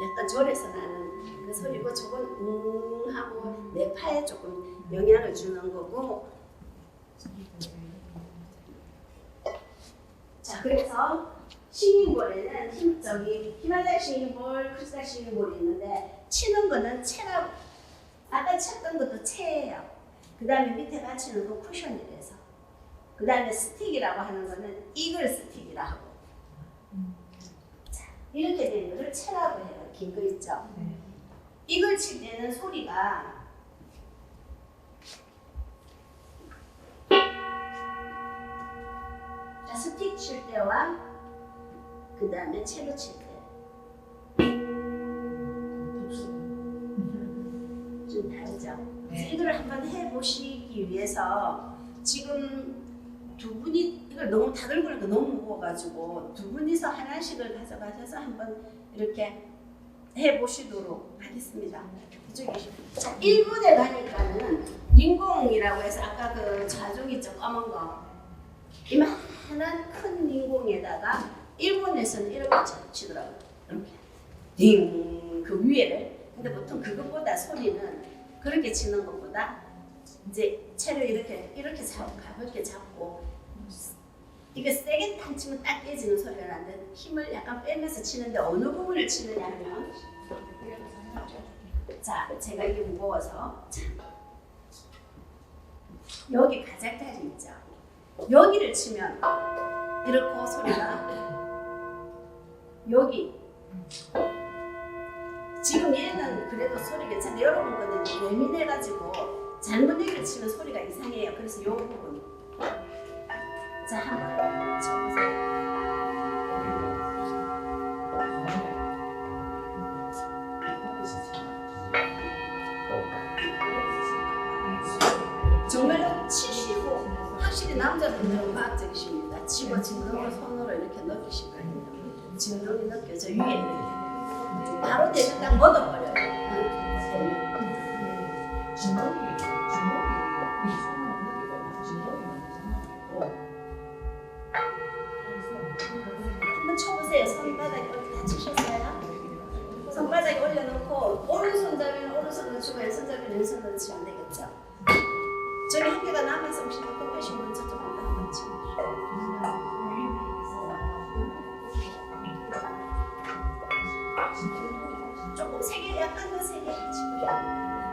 약간 절에서 나는 그 소리고 저건 하고 내 파에 조금 영향을 주는 거고. 자, 그래서 시민볼에는 히말라야 시민볼, 크리스탈 시민볼이 있는데 치는 거는 채라고 아까 쳤던 것도 채예요. 그 다음에 밑에 받치는 거 쿠션이라서 그 다음에 스틱이라고 하는 거는 이글 스틱이라 하고 자, 이렇게 된 거를 채라고 해요. 긴 거 있죠? 이걸 칠 때는 소리가 자, 스틱 칠 때와 그 다음에 채로 칠 때 좀 다르죠? 그래서 이걸 한번 해보시기 위해서 지금 두 분이 이걸 너무 다들 보니까 너무 무거워가지고 두 분이서 하나씩을 가져가셔서 한번 이렇게 해보시도록 하겠습니다. 자, 1분에 가니까는 링공이라고 해서 아까 그 좌종 있죠? 검은 거 이만한 큰 링공에다가 일본에서는 이렇게 치더라고요. 이렇게 딩! 그 위에를. 근데 보통 그것보다 소리는 그렇게 치는 것보다 이제 채를 이렇게 잡고 가볍게 잡고 이게 세게 탕 치면 딱 깨지는 소리가 나는데 힘을 약간 빼면서 치는데 어느 부분을 치느냐 하면 자, 제가 이게 무거워서 자, 여기 가장자리 있죠? 여기를 치면 이렇게 소리가 여기 지금 얘는 그래도 소리 괜찮은데 여러분 거는 예민해가지고 잘못 여기를 치면 소리가 이상해요. 그래서 이 부분 자, 한번 쳐보세요. 정말로 치시고 확실히 남자분들은 과학적이십니다. 치고 진동을 손으로 이렇게 넣어주시거든요. 진동이 느껴져 위에 이렇게 바로 대면 딱 묻어버려요. 한번 쳐보세요. 손바닥에 이렇게 다치셨어요? 손바닥에 올려놓고 오른손잡이는 오른손으로 치고 왼손잡이는 왼손으로 치면 되겠죠? 저기 한 개가 남아서 혹시 급하신 분 저쪽으로 한번 치워주세요. 조금 세게 약간 더 세게 치고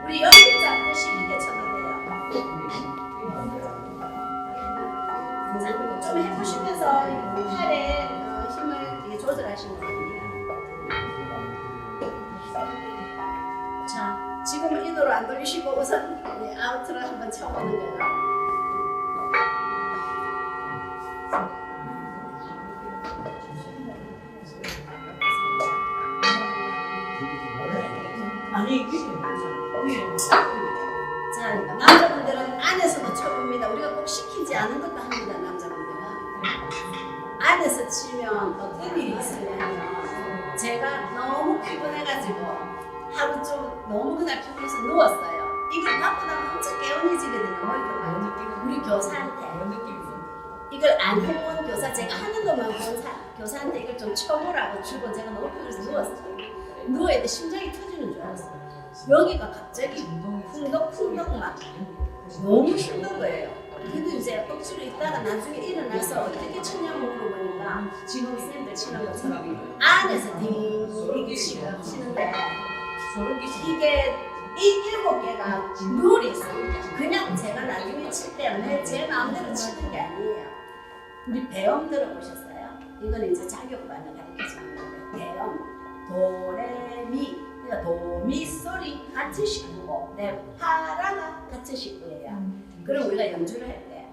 우리 연필 잡듯이 이렇게 쳐도 돼요. 자, 좀 해보시면서 팔에 힘을 이렇게 조절하시면 됩니다. 자, 지금은 인으로 안 돌리시고 우선 아우트로 한번 쳐보는 거예요. 아니 이게 자, 남자분들은 안에서도 쳐봅니다. 우리가 꼭 시키지 않은 것도 합니다. 남자분들은 안에서 치면 어떤 일이 있으냐면 제가 너무 피곤해가지고 하루 좀 너무 그날 피곤해서 누웠어요. 이걸 받고 나면 엄청 개운해지거든요. 머리가 우리 교사한테 뭔 느낌이죠? 이걸 안 해본 교사, 제가 하는 것만 본 교사한테 이걸 좀 쳐보라고 주고 제가 너무 피곤해서 누웠어요. 누워야 돼. 심장이 터지는 줄 알았어요. 여기가 갑자기 쿵덕쿵덕 막 너무 힘든 거예요. 그래도 이제 억지로 있다가 나중에 일어나서 어떻게 쳤냐고 물어보니까 지금 쌤들 치는 것처럼 안에서 딩 치는데 이게 이 7개가 룰이 있습니다. 그냥 제가 나중에 칠 때 제 마음대로 치는 게 아니에요. 우리 배엄 들어보셨어요? 이거는 이제 자격반을 가르쳐주는 건데 배엄 도레미 그러니까 도미 소리 같이 씻고 네 파라가 같이 씻고예요. 그럼 우리가 연주를 할 때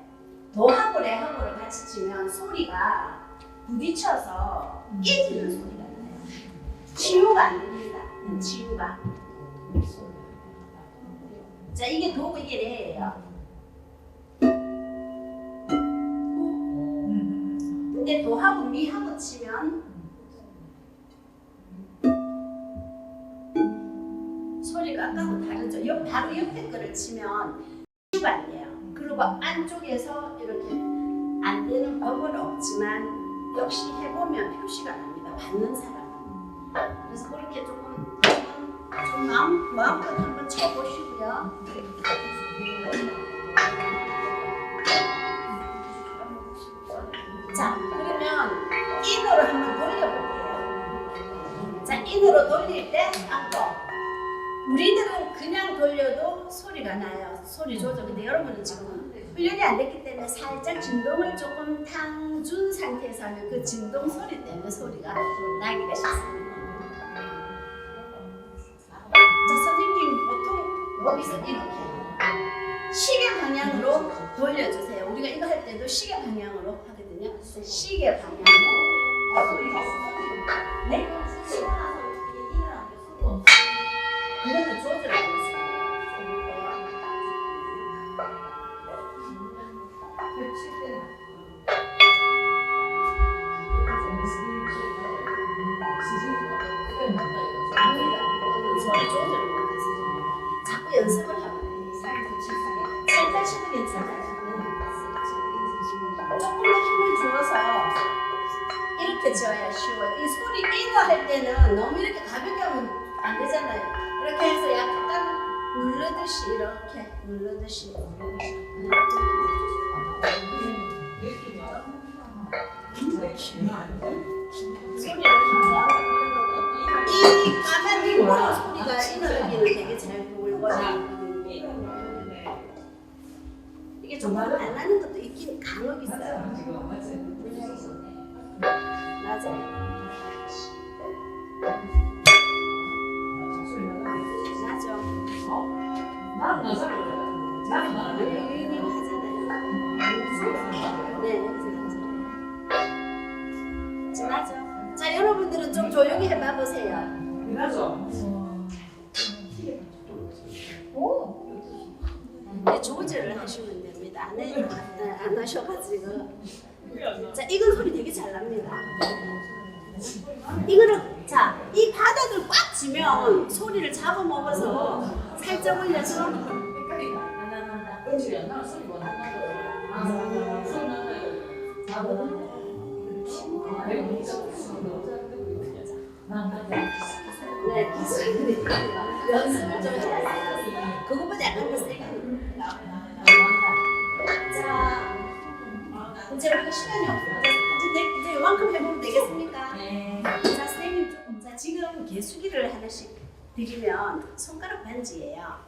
도하고 레하고를 같이 치면 소리가 부딪혀서 깨지는 소리가 나요. 치유가 안 됩니다. 치유가. 자, 이게 도고 이게 레예요. 근데 도하고 미하고 치면 소리가 아까하고 다르죠. 바로 옆에 거를 치면 치유가 안 돼요. 그리고 안쪽에서 이렇게 안 되는 법은 없지만 역시 해보면 표시가 납니다. 받는 사람은. 그래서 그렇게 조금 좀 마음껏 한번 쳐보시고요. 자, 그러면 인으로 한번 돌려볼게요. 자, 인으로 돌릴 때 안고 우리들은 그냥 돌려도 소리가 나요. 소리 조절. 근데 여러분은 지금 훈련이 안 됐기 때문에 살짝 진동을 조금 준 상태에서 하면 그 진동 소리 때문에 소리가 나기가 쉽습니다. 자, 선생님 보통 여기서 이렇게 시계 방향으로 돌려주세요. 우리가 이거 할 때도 시계 방향으로 하거든요. 시계 방향으로. 네? 이거는 조절하고 있어요. 소리 조절을 못해서 자꾸 연습을 하면 살짝 치면 괜찮아요. 조금 더 힘을 주어서 이렇게 지어야 쉬워요. 이 소리 인어 할 때는 너무 이렇게 가볍게 하면 안 되잖아요. 이렇게 해서 약간 누르듯이 이렇게 누르듯이 소리를 이 까만 이 모노 소리가 인어기는 되게 잘 돌거든요. 이게 조금 안 나는 것도 있긴 간혹 있어요. 맞아요. 나죠. 나는 하잖아요. 네, 나죠. 자, 여러분들은 좀 조용히 해봐 보세요. 나죠. 네, 조절을 하시면 됩니다. 네, 안 하셔가지고. 자, 이건 소리 되게 잘 납니다. 이거는 자, 이 바닥을 꽉 쥐면 소리를 잡아먹어서 살짝 올려서 네, 기술이 연습을 좀 해야 돼요. 그것보다 약간 더 세게. 자, 이제 우리가 시간이 없어요. 이제 이만큼 해보면 되겠습니까? 네. 자, 선생님 조금. 자, 지금 개수기를 하나씩 드리면 손가락 반지예요.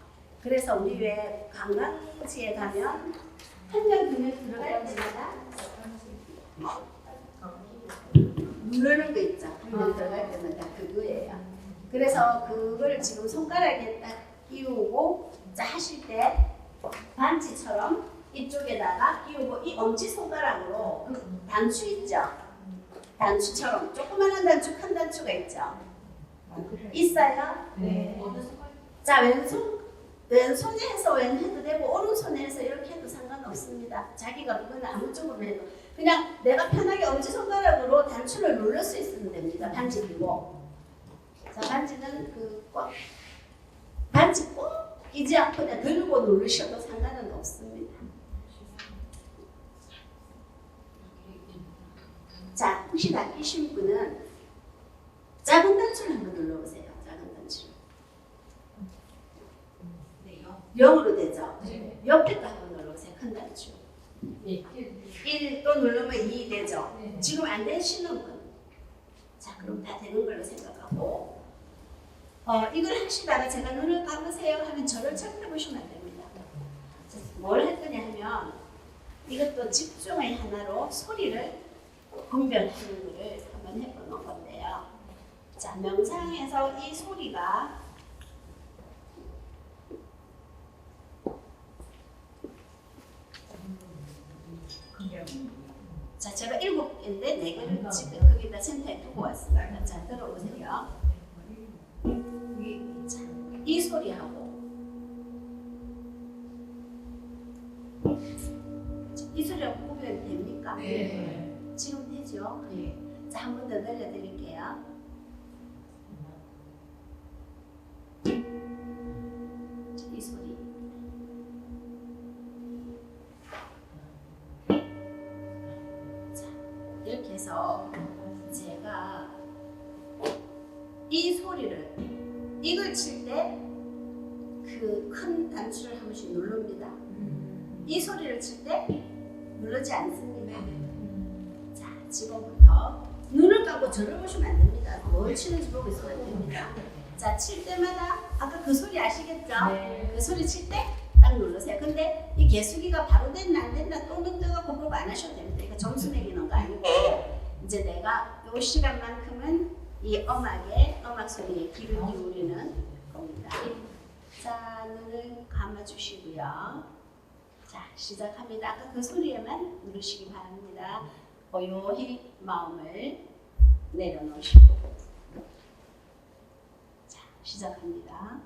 그래서 우리 왜 관광지에 가면 한강 등에 들어갈 때마다 누르는 거 있죠. 등에 들어갈 때마다 그거예요. 그래서 그걸 지금 손가락에 딱 끼우고 자 하실 때 반지처럼 이쪽에다가 끼우고 이 엄지 손가락으로 그 단추 있죠. 단추처럼 조그마한 단추, 큰 단추가 있죠. 있어요? 네. 자 왼손에 해서 왼 해도 되고 오른손에 해서 이렇게 해도 상관없습니다. 자기가 그거는 아무 쪽으로 해도 그냥 내가 편하게 엄지손가락으로 단추를 누를 수 있으면 됩니다. 반지 들고 자 반지는 반지 꼭 끼지 않고 그냥 들고 누르셔도 상관은 없습니다. 자 혹시 다 끼신 분은 작은 단추를 한번 눌러보세요. 작은 단추. 0으로 되죠? 네. 옆에 거 한번 눌러보세요. 큰 단추. 네. 1 또 누르면 2 되죠? 네. 지금 안 되시는 분. 자, 그럼 다 되는 걸로 생각하고 이걸 하시다가 제가 눈을 감으세요 하면 저를 체크해 보시면 안 됩니다. 뭘 할 거냐 하면 이것도 집중의 하나로 소리를 분별하는 것을 한번 해보는 건데요. 자, 명상에서 이 소리가 자, 제가 7개인데 4개를 집에 거기다 센터에 두고 왔습니다. 자, 들어보세요. 자, 이 소리하고 이 소리하고 구별이 됩니까? 네. 지금 되죠? 네. 자, 한 번 더 들려드릴게요. 이 소리. 자, 이렇게 해서 제가 이 소리를 이걸 칠 때 그 큰 단추를 한 번씩 누릅니다. 이 소리를 칠 때 누르지 않습니다. 자, 지금부터 눈을 감고 저를 보시면 안 됩니다. 뭘 치는지 보고 있으면 안 됩니다. 자, 칠 때마다 아까 그 소리 아시겠죠? 네. 그 소리 칠 때 딱 누르세요. 근데 이 개수기가 바로 됐나 안 됐나 또 눈뜨고 그거 안 하셔도 됩니다. 이거 점수 매기는 거 아니고 이제 내가 요 시간만큼은 이 음악 소리에 귀를 기울이는 겁니다. 자, 눈을 감아주시고요. 자, 시작합니다. 아까 그 소리에만 누르시기 바랍니다. 고요히 마음을 내려놓으시고 자, 시작합니다.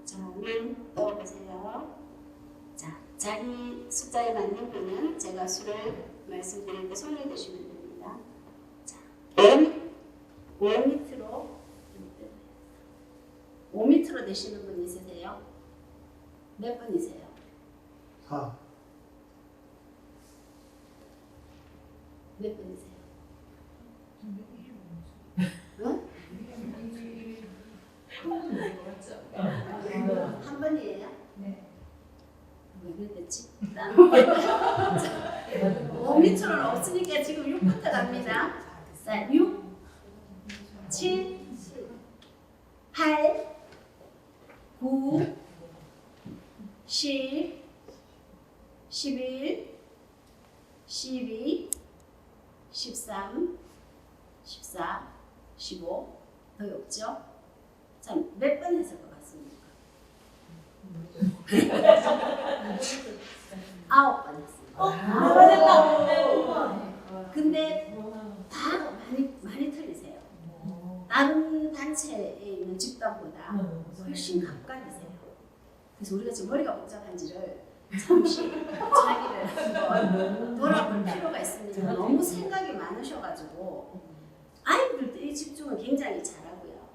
자, 눈 떠보세요. 자, 자기 숫자에 맞는 분은 제가 수를 말씀드릴 때 손을 드시면 됩니다. 자, 5밑으로 되시는 분 있으세요? 몇 분이세요? 4. 몇 분이세요? 한 번이에요? 네. 왜 그랬지? 5m는 없으니까 지금 6부터 갑니다. 자, 6, 7, 8, 9, 10, 11, 12, 13, 14, 15, 더 없죠? 자, 몇 번 했을 것 같습니까? 9번 했습니다. 맞았다. 근데 다 많이 틀리세요. 다른 단체에 있는 집단보다 훨씬 가까이세요. 그래서 우리가 지금 머리가 복잡한지를 잠시 자기를 한번 돌아볼 필요가 있습니다. 너무 생각이 많으셔가지고 아이들도 이 집중을 굉장히 잘하고요.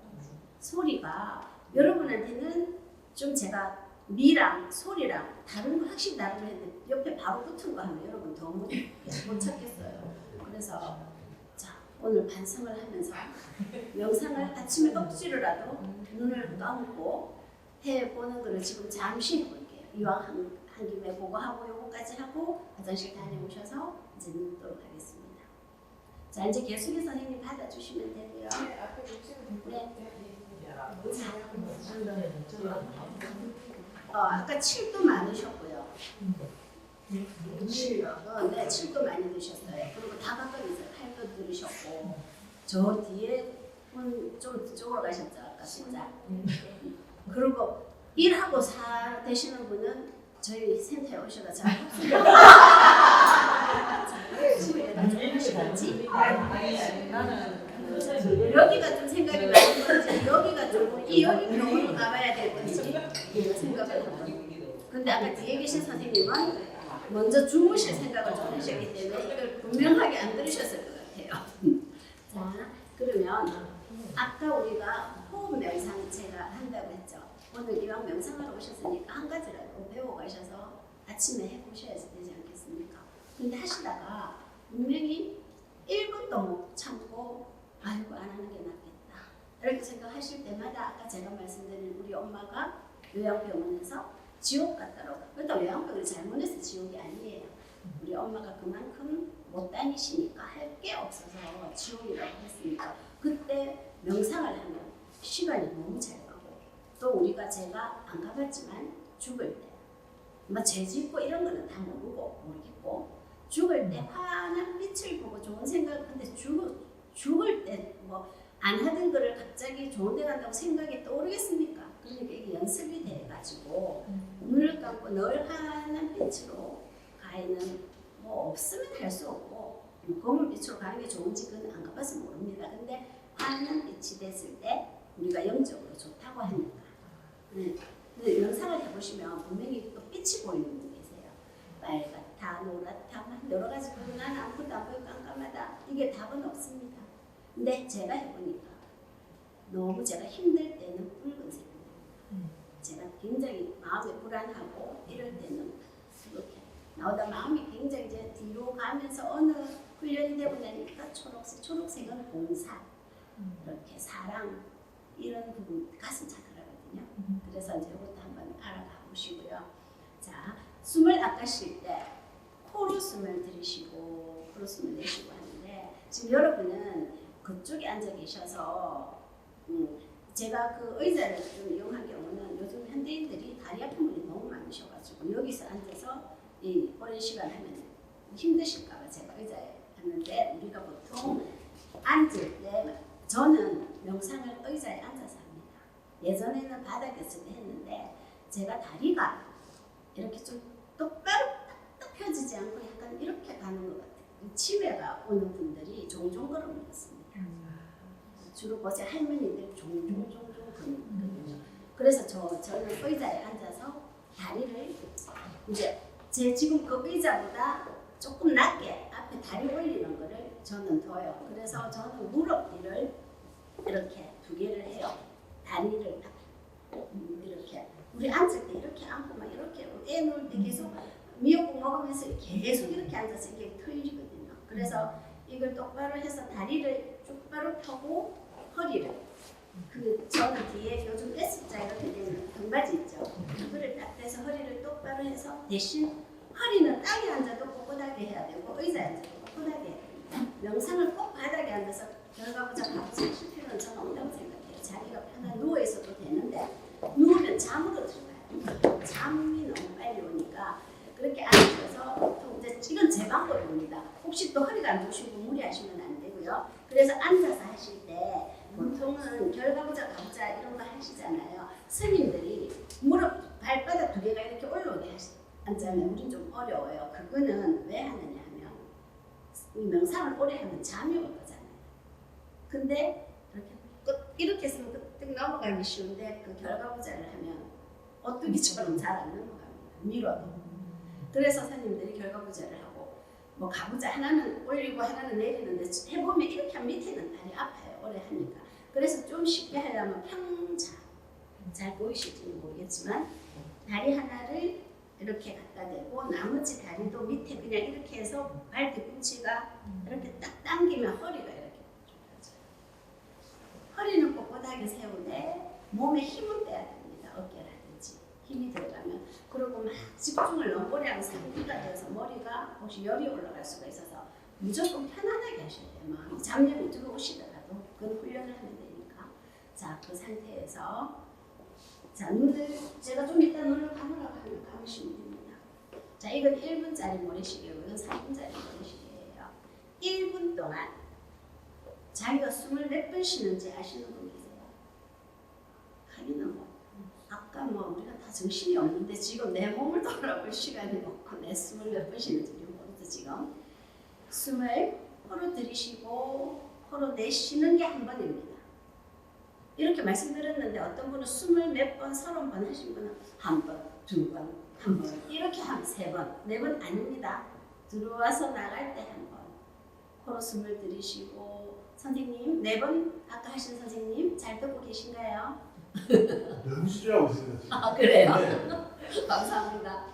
소리가 여러분한테는 좀 제가 미랑 소리랑 다른 거 확실히 다른 거 했는데 옆에 바로 붙은 거 하면 여러분 더 못 찾겠어요. 그래서 자 오늘 반성을 하면서 명상을 아침에 억지로라도 눈을 감고 해보는 거를 지금 잠시 해볼게요. 이왕 한 김에 그거 하고 요거까지 하고 화장실 다녀오셔서 이제 눕도록 하겠습니다. 자 이제 계속해서 선생님 받아주시면 되고요. 네. 아까 7도 많으셨고요. 7도 많이 드셨어요. 그리고 다 가까이서 8도 들으셨고 저 뒤에 좀 이쪽으로 가셨죠 아까 진짜. 그리고 1하고 4 되시는 분은 저희 센터에 오셔서 잘 여기가 좀 생각이 많은 건지 여기가 조금 여기 병원으로 가봐야 될 건지 생각을 하고 근데 아까 뒤에 계신 선생님은 먼저 주무실 생각을 좀 하셨기 때문에 이걸 분명하게 안 들으셨을 것 같아요. 자 그러면 아까 우리가 호흡 명상 제가 한다고 했죠. 오늘 이왕 명상하러 오셨으니까 한 가지라도 배워 가셔서 아침에 해보셔야 되지 않겠습니까? 근데 하시다가 분명히 1분도 못 참고 아이고 안 하는 게 낫겠다 이렇게 생각하실 때마다 아까 제가 말씀드린 우리 엄마가 요양병원에서 지옥 같다고 그렇다고 요양병원이 잘못해서 지옥이 아니에요. 우리 엄마가 그만큼 못 다니시니까 할 게 없어서 지옥이라고 했으니까 그때 명상을 하면 시간이 너무 잘 가고 또 우리가 제가 안 가봤지만 죽을 때 뭐 죄짓고 이런 거는 다 모르겠고 죽을 때 환한 빛을 보고 좋은 생각을 하는데 죽을 때 뭐 안 하던 거를 갑자기 좋은 데 간다고 생각이 떠오르겠습니까? 그러니까 이게 연습이 돼가지고 눈을 감고 늘 환한 빛으로 가 있는 뭐 없으면 할 수 없고 검은 빛으로 가는 게 좋은지 그건 안 가봐서 모릅니다. 근데 환한 빛이 됐을 때 우리가 영적으로 좋다고 합니다. 근데 영상을 해보시면 분명히 또 빛이 보이는 분 계세요. 빨갛다, 노랗다, 여러 가지 그리고 나는 아무것도 안 보이고 깜깜하다. 이게 답은 없습니다. 근데 제가 해보니까 너무 제가 힘들 때는 붉은색입니다. 제가 굉장히 마음이 불안하고 이럴 때는 이렇게 나오다 마음이 굉장히 이제 뒤로 가면서 어느 훈련이 되고 나니까 초록색은 봉사, 이렇게 사랑 이런 부분 가슴 차더라거든요. 그래서 이제 이것도 한번 알아가 보시고요. 자, 숨을 아까 쉴 때 코로 숨을 들이쉬고 코로 숨을 내쉬고 하는데 지금 여러분은 그쪽에 앉아 계셔서 제가 그 의자를 좀 이용한 경우는 요즘 현대인들이 다리 아픈 분이 너무 많으셔가지고 여기서 앉아서 이 오랜 시간 하면 힘드실까봐 제가 의자에 앉는데 우리가 보통 앉을 때 저는 명상을 의자에 앉아서 합니다. 예전에는 바닥에서도 했는데 제가 다리가 이렇게 좀 똑바로 딱 펴지지 않고 약간 이렇게 가는 것 같아요. 치매가 오는 분들이 종종 그러는 것 같습니다. 주로 보세요. 할머니들 종종 그러거든요. 그래서 저는 의자에 앉아서 다리를 이제 제 지금 그 의자보다 조금 낮게 앞에 다리 올리는 거를 저는 둬요. 그래서 저는 무릎 뒤를 이렇게 2개를 해요. 다리를 이렇게 우리 앉을 때 이렇게 앉고 막 이렇게 애 놓을 때 계속 미역국 먹으면서 계속 이렇게 앉아서 이게 틀리거든요. 그래서 이걸 똑바로 해서 다리를 똑바로 펴고 허리를 저는 뒤에 요즘 S자 이렇게 되는 등받이 있죠. 그거를 딱 대서 허리를 똑바로 해서 대신 허리는 땅에 앉아도 꼿꼿하게 해야 되고 의자에 앉아도 꼿꼿하게 해야 됩니다. 명상을 꼭 바닥에 앉아서 결과보자 가보자 하실 필요는 저는 없다고 생각해요. 자기가 편한 누워 있어도 되는데 누우면 잠으로 들어가요. 잠이 너무 빨리 오니까 그렇게 앉아서 보통 이제 이건 제 방법입니다. 혹시 또 허리가 안 좋으시고 무리하시면 안 되고요. 그래서 앉아서 하실 때 보통은 결과보자 가보자 이런 거 하시잖아요. 스님들이 무릎 발바닥 두 개가 이렇게 올라오게 앉으면 우린 좀 어려워요. 그거는 왜 하느냐 하면 이 명상을 오래 하면 잠이 올 거잖아요. 근데 이렇게 했으면 끄떡 넘어가기 쉬운데 그 결과보자를 하면 오뚜기처럼 잘 안 넘어갑니다. 밀어도. 그래서 스님들이 결과보자를 하고 뭐 가보자 하나는 올리고 하나는 내리는데 해보면 이렇게 하면 밑에는 다리 아파요. 오래 하니까. 그래서 좀 쉽게 하려면 평자 잘 보이실지는 모르겠지만 다리 하나를 이렇게 갖다 대고 나머지 다리도 밑에 그냥 이렇게 해서 발 뒤꿈치가 이렇게 딱 당기면 허리가 이렇게 좁혀져요. 허리는 꼿꼿하게 세우되 몸에 힘을 빼야 됩니다. 어깨라든지 힘이 들어가면 그리고 막 집중을 너무 오래 하면 상기가 되어서 머리가 혹시 열이 올라갈 수가 있어서 무조건 편안하게 하셔야 돼요. 막 잡념이 들어오시더라도 그건 훈련을 하면 되니까 자, 그 상태에서 자, 눈을 제가 좀 이따 눈을 감으라고 하면 감으시면 됩니다. 자, 이건 1분짜리 모래시계고 이건 3분짜리 모래시계예요. 1분 동안 자기가 숨을 몇 번 쉬는지 아시는 분 계세요? 하기는 뭐 아까 뭐 우리가 다 정신이 없는데 지금 내 몸을 돌아볼 시간이 없고 내 숨을 몇 번 쉬는지 모르죠. 지금 숨을 코로 들이쉬고 코로 내쉬는 게 한 번입니다. 이렇게 말씀드렸는데 어떤 분은 숨을 몇 번, 30번 하신 분은 한 번, 두 번, 한 번 이렇게 하면 세 번, 네 번 아닙니다. 들어와서 나갈 때 한 번 코로 숨을 들이쉬고 선생님 4번 아까 하신 선생님 잘 듣고 계신가요? 명시하고 있어요. 아 그래요? 네. 감사합니다.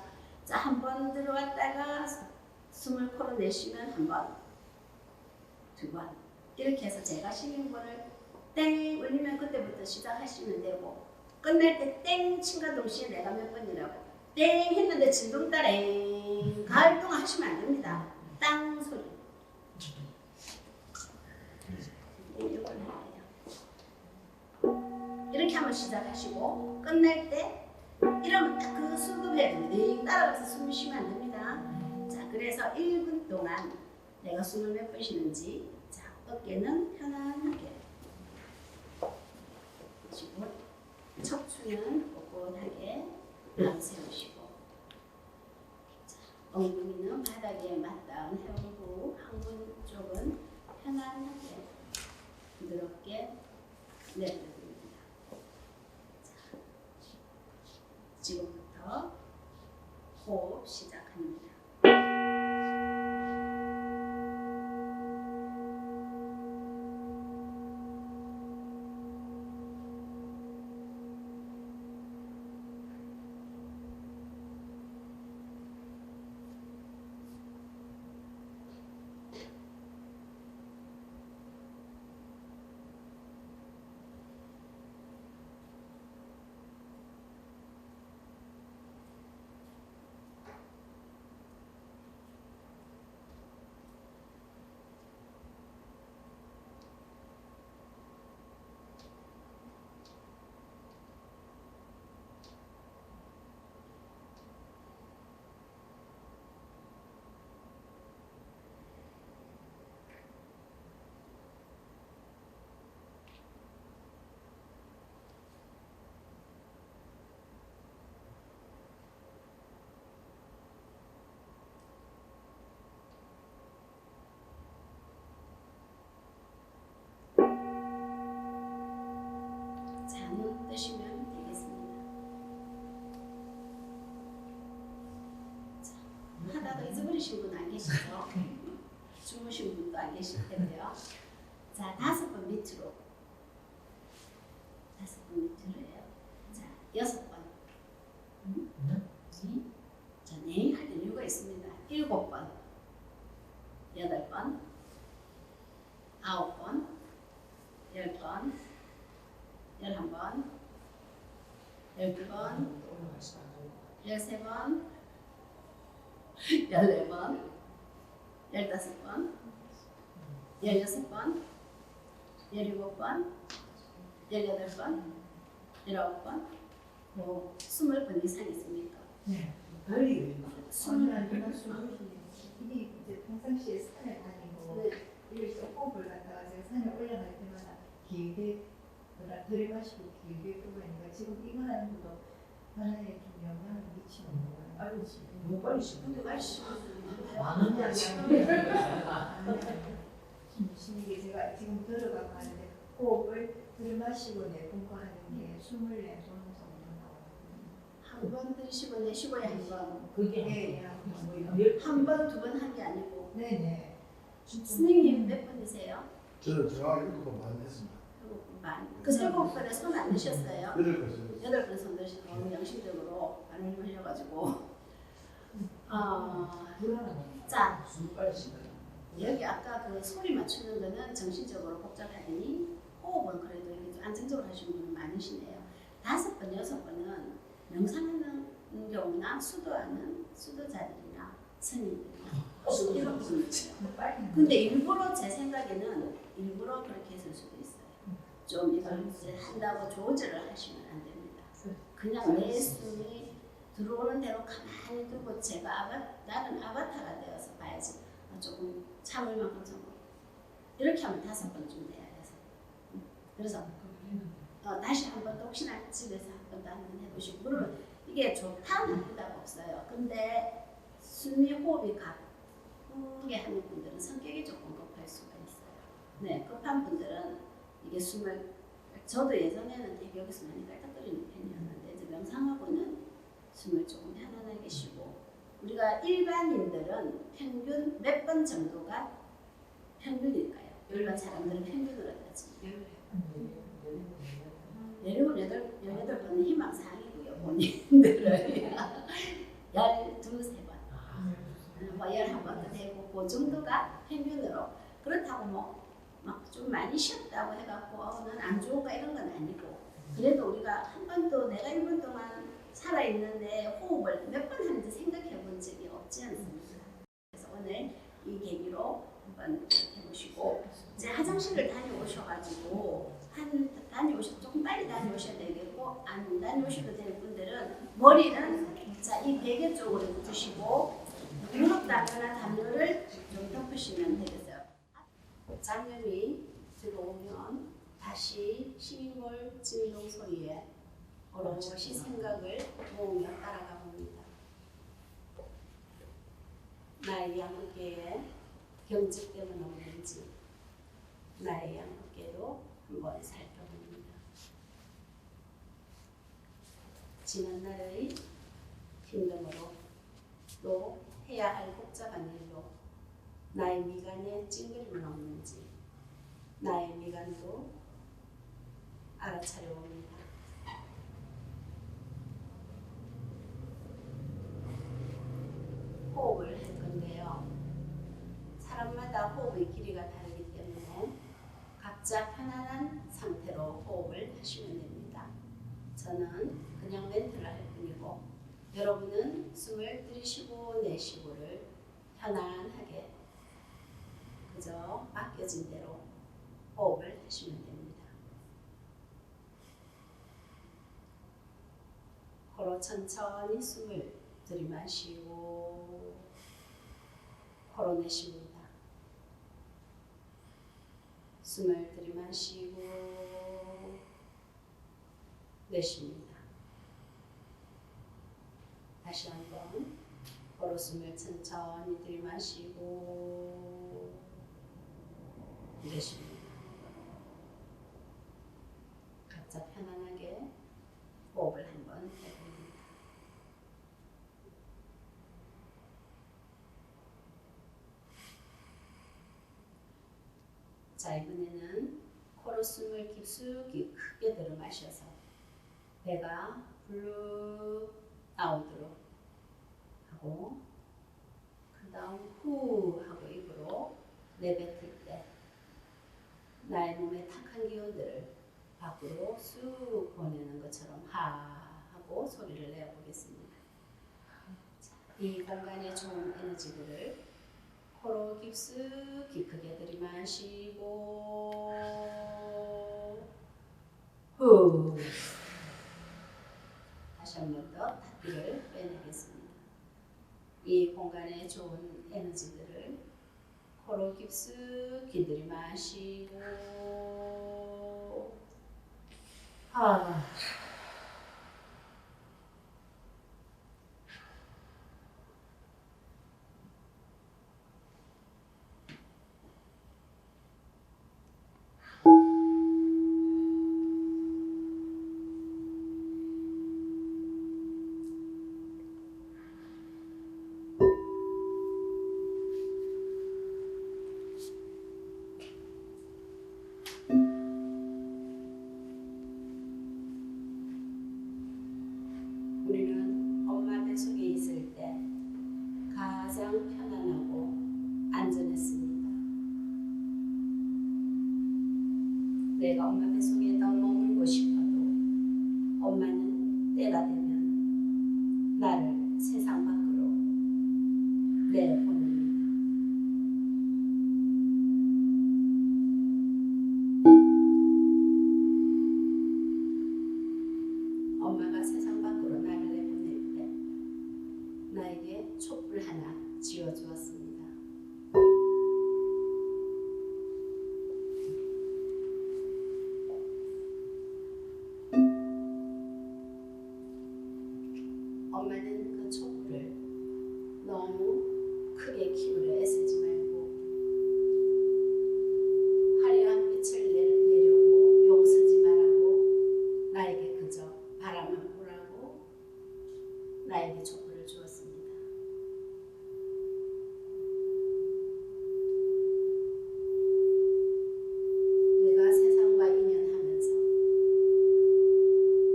자, 한 번 들어왔다가 숨을 코로 내쉬면 한 번, 두 번 이렇게 해서 제가 쉬는 거를 땡 울리면 그때부터 시작하시면 되고 끝날 때 땡 친과 동시에 내가 몇 번이라고 땡 했는데 진동 따랭 가을 동안 하시면 안 됩니다. 땅 소리 이걸 할게요. 이렇게 한번 시작하시고 끝날 때 이러면 딱 그 수급해야 됩니다. 땡 따라가서 숨을 쉬면 안 됩니다. 자, 그래서 1분 동안 내가 숨을 몇 번 쉬는지 자, 어깨는 편안하게 쉬고 척추는 꼿꼿하게 세우시고 자, 엉덩이는 바닥에 맞닿은 해오고 항문 쪽은 편안하게 부드럽게 내려드립니다. 자, 지금부터 호흡 시작합니다. 눈 뜨시면 되겠습니다. 자, 하다가 잊어버리신 분 안 계시죠? 주무신 분도 안 계실 텐데요. 자, 5번 밑으로 5번 밑으로 해요. 자, 6번 자, 네 할 이유가 있습니다. 7번 8번 12번, 13번, 14번, 15번, 16번, 17번, 18번, 19번, 뭐 20번 이상 있습니까? 네. 달리기. 저는 이미 이제 평상시에 산을 다니고 네. 이럴 때 호흡을 갖다가 제가 산에 올라갈 때마다 길게 들이마시고 길게 끄고 있는가 지금 이거 하는 것도 하나의 좀 영향을 미치는 거예요. 아이고, 너무 빨리 씹는데. 아이씨. 많은 양이 이게 제가 지금 들어가고 하는데 호흡을 들이마시고 내뿜고 하는 게 24번 정도 나오거든요. 한 번 들이쉬고 내쉬고야 한 번. 그게 네, 한 번, 두 번 한 게 아니고. 네네. 선생님 몇 번이세요? 저는 제가 7번 많이 했습니다. 7번. 그 7번에 손 안 드셨어요? 8번 8번 손 드시고 영식적으로 안 흘려가지고. 자, 빨리 씹어요. 여기 아까 그 소리 맞추는 거는 정신적으로 복잡하더니 호흡은 그래도 이렇게 좀 안정적으로 하시는 분은 많으시네요. 5번, 6번은 명상하는 경우나 수도하는 수도자들이나 스님들이나 이런 분들이죠. 근데 일부러 제 생각에는 일부러 그렇게 했을 수도 있어요. 좀 이걸 이제 한다고 조절을 하시면 안 됩니다. 그냥 내 숨이 들어오는 대로 가만히 두고 제가 나는 아바타가 되어서 봐야지. 조금 참을 만큼 참고 이렇게 하면 5번쯤 돼야 돼서 그래서 다시 한 번 또 혹시나 집에서 한 번 더 한번 해보시고 그러면 이게 좋다 나쁘다가 없어요. 근데 숨이 호흡이 가쁘게 하는 분들은 성격이 조금 급할 수가 있어요. 네, 급한 분들은 이게 숨을 저도 예전에는 되게 여기서 많이 깔딱거리는 편이었는데 이제 명상하고는 숨을 조금 편안하게 쉬고 우리가 일반인들은 평균 몇 번 정도가 평균일까요? 일반 사람들은 평균으로 따지. 18번은 희망사항이고요. 본인들은 12~13번 뭐 11번도 되고 그 정도가 평균으로 그렇다고 뭐 막 좀 많이 쉬었다고 해갖고 난 안 좋을까 이런 건 아니고 그래도 우리가 한 번도 내가 1분 동안 살아있는데 호흡을 몇 번 하는지 생각해 본 적이 없지 않습니까? 그래서 오늘 이 계기로 한번 해보시고 이제 화장실을 다녀오셔가지고 조금 빨리 다녀오셔야 되겠고 안 다녀오셔도 되는 분들은 머리는 자, 이 베개 쪽으로 두시고 무릎 담요나 담요를 좀 덮으시면 되겠어요. 장염이 들어오면 다시 시민골 진동 소리에 오롯이 생각을 모으며 따라가 봅니다. 나의 양어깨에 경직됨은 없는지 나의 양어깨도 한번 살펴봅니다. 지난날의 힘듦으로 또 해야 할 복잡한 일로 나의 미간에 찡그림은 없는지 나의 미간도 알아차려 봅니다. 호흡을 할 건데요. 사람마다 호흡의 길이가 다르기 때문에 각자 편안한 상태로 호흡을 하시면 됩니다. 저는 그냥 멘트를 할 뿐이고 여러분은 숨을 들이쉬고 내쉬고를 편안하게 그저 맡겨진 대로 호흡을 하시면 됩니다. 코로 천천히 숨을 들이마시고 코로 내쉽니다. 숨을 들이마시고 내쉽니다. 다시 한번 코로 숨을 천천히 들이마시고 내쉽니다. 각자 편안하게 호흡을 한번 해봅니다. 자, 이번에는 코로 숨을 깊숙이 크게 들어 마셔서 배가 블룩 나오도록 하고 그 다음 후 하고 입으로 내뱉을 때 나의 몸의 탁한 기운들을 밖으로 쑥 보내는 것처럼 하 하고 소리를 내어보겠습니다. 자, 이 공간에 좋은 에너지들을 코로 깊숙이 크게 들이마시고 후 다시 한 번 더 닫기를 빼내겠습니다. 이 공간에 좋은 에너지들을 코로 깊숙이 들이마시고 우리는 엄마 뱃속에 있을 때 가장 편안하고 안전했습니다. 내가 엄마 뱃속에 더 머물고 싶어도 엄마는 때가 되면 나를 세상 밖으로 내보냅니다. 엄마가 세상 밖으로 나를 내보낼 때 나에게 촛불 하나 지어주었습니다. 엄마는 그 촛불을 너무 크게 키우려 애쓰지 말고 화려한 빛을 내려고 용서지 말라고 나에게 그저 바라만 보라고 나에게 촛불을 주었습니다. 내가 세상과 인연하면서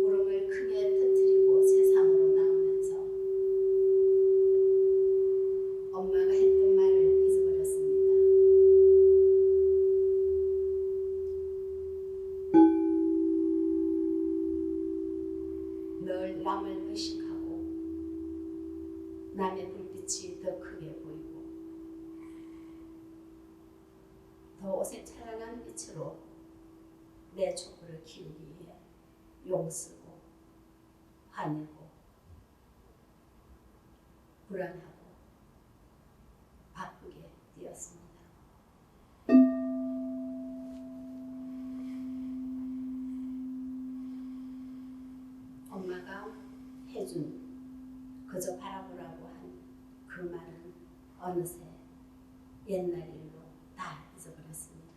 울음을 크게 터뜨리고 세상으로 나오면서 엄마가 했던 말을 잊어버렸습니다. 늘 남을 의식하고 남의 불빛이 더 크게 보이고 더 옷에 찬란한 빛으로 내 촛불을 키우기 위해 용쓰고 화내고 불안하고 바쁘게 되었습니다. 엄마가 해준 그저 바라보라고 한 그 말은 어느새 옛날 일로 다 잊어버렸습니다.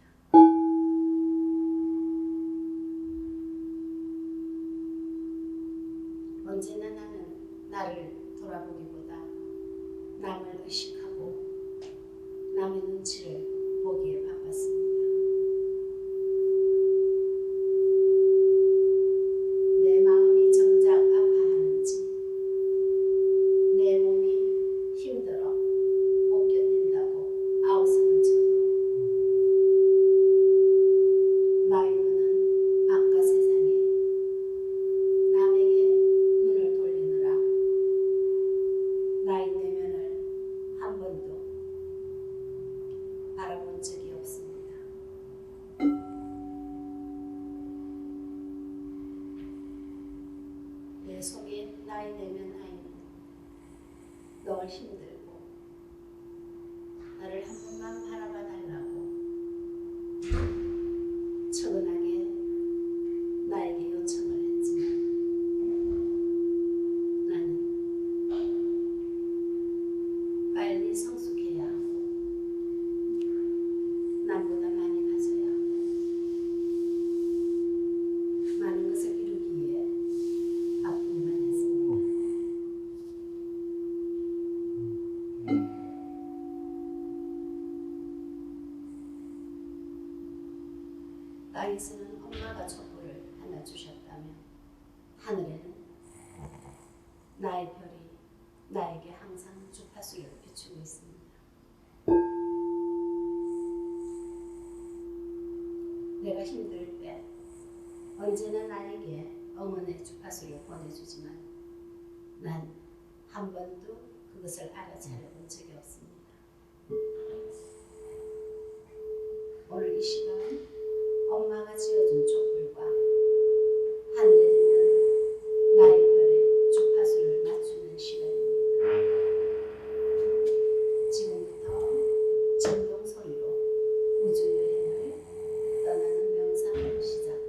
언제나 나는 나를 돌아보기보다 남을 의식하고 남의 눈치를 보기에 바빴습니다. 내 마음이 정작 아파하는지 내 몸이 힘들어 못 견딘다고 아우성을 쳐도 나의 눈은 바깥 세상에 남에게 눈을 돌리느라 나의 내면을 한 번도 바라본 적이 없습니다. 내 속에 나의 내면 아이는 널 힘들고 나를 한 번만 바라봐 달라고 처근하게 나에게 요청을 했지만 나는 빨리 성숙해야 하고 남보다 많이 가져야 하고 많은 것을 이루기 위해 바쁘기만 했습니다. 땅에서는 엄마가 촛불을 하나 주셨다면 하늘에는 나의 별이 나에게 항상 주파수를 비추고 있습니다. 내가 힘들 때 언제나 나에게 응원의 주파수를 보내주지만 난 한 번도 그것을 알아차려 본 적이 없습니다. 오늘 이 시간 엄마가 지어준 촛불과 하늘에는 나의 별에 주파수를 맞추는 시간입니다. 지금부터 진동 소리로 우주 여행을 떠나는 명상을 시작합니다.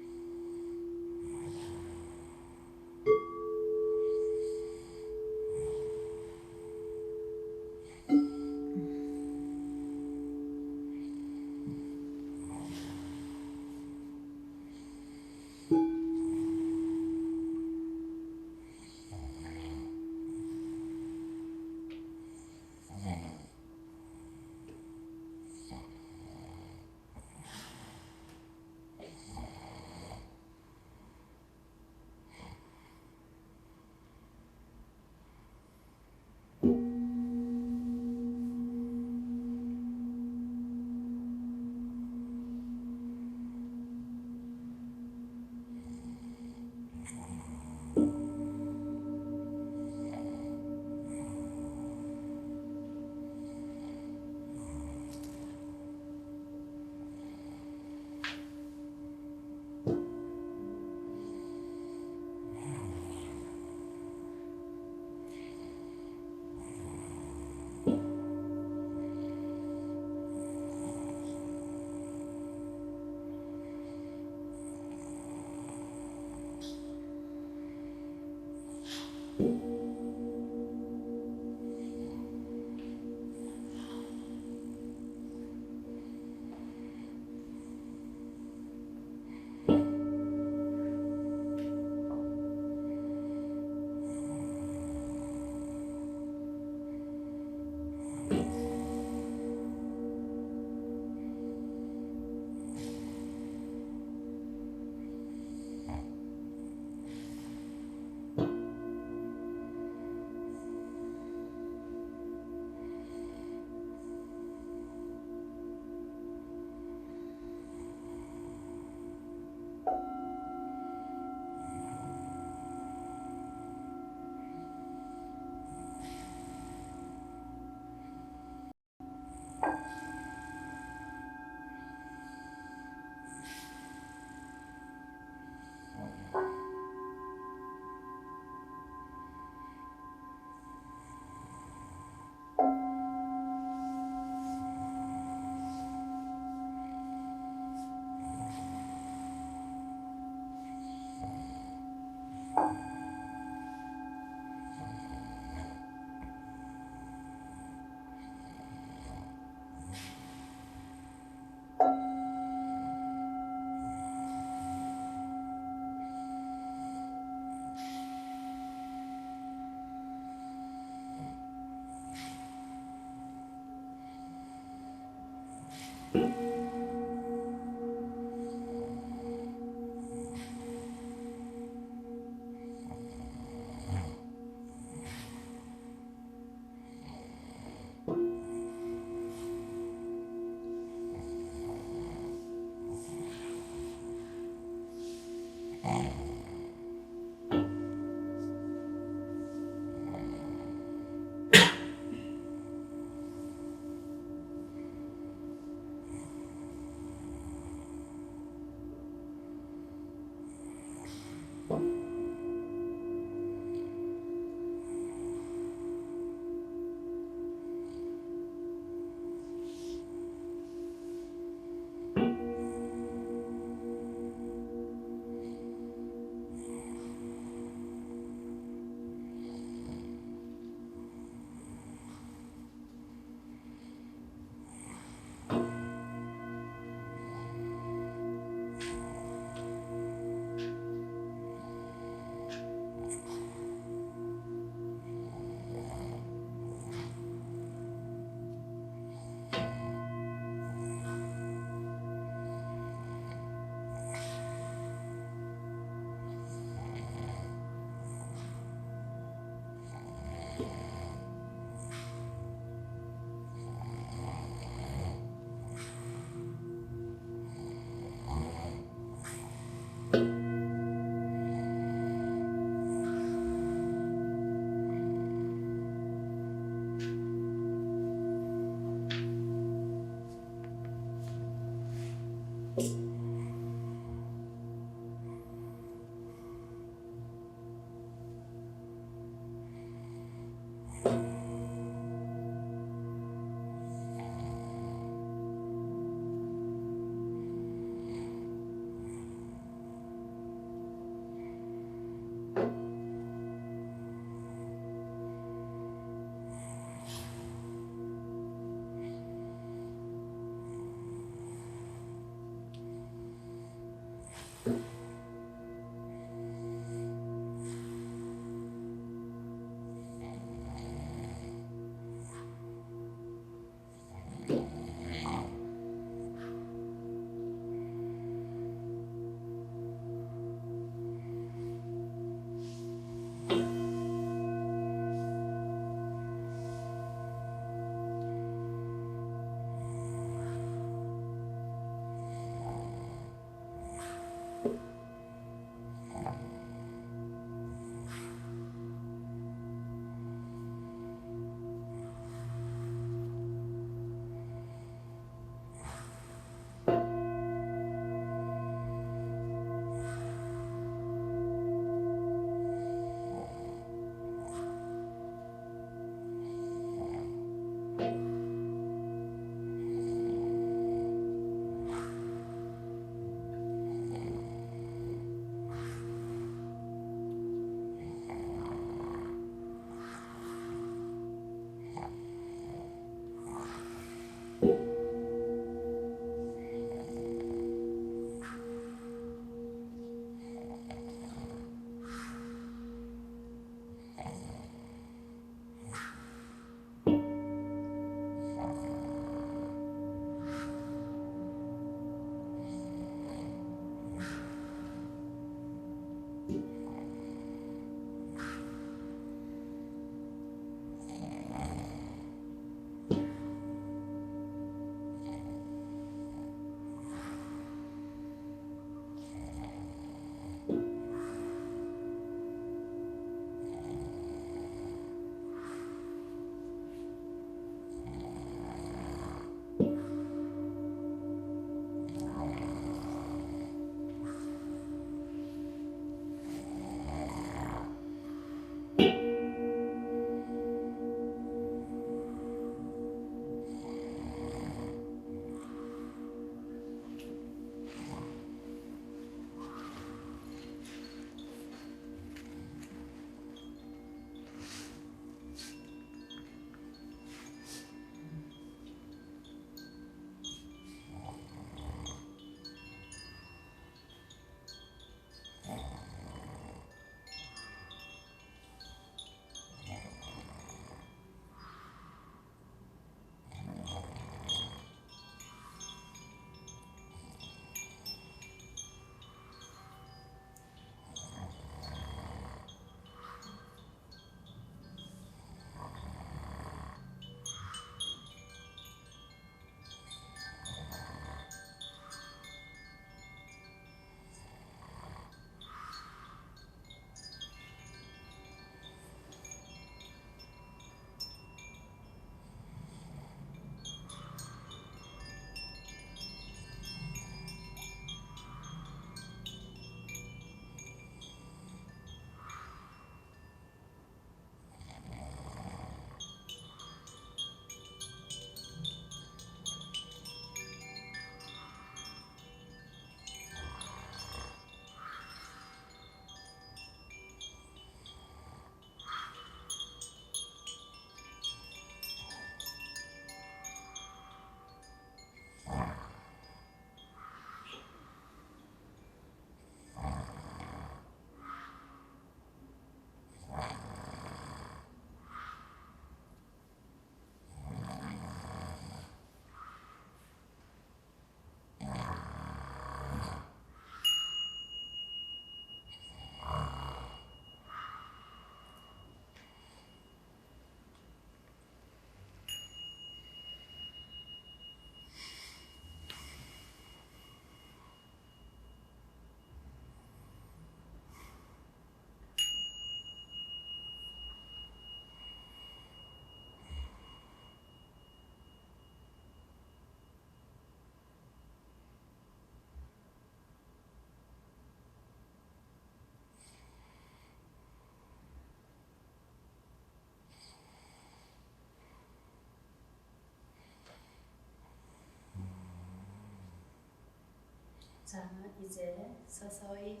자, 이제 서서히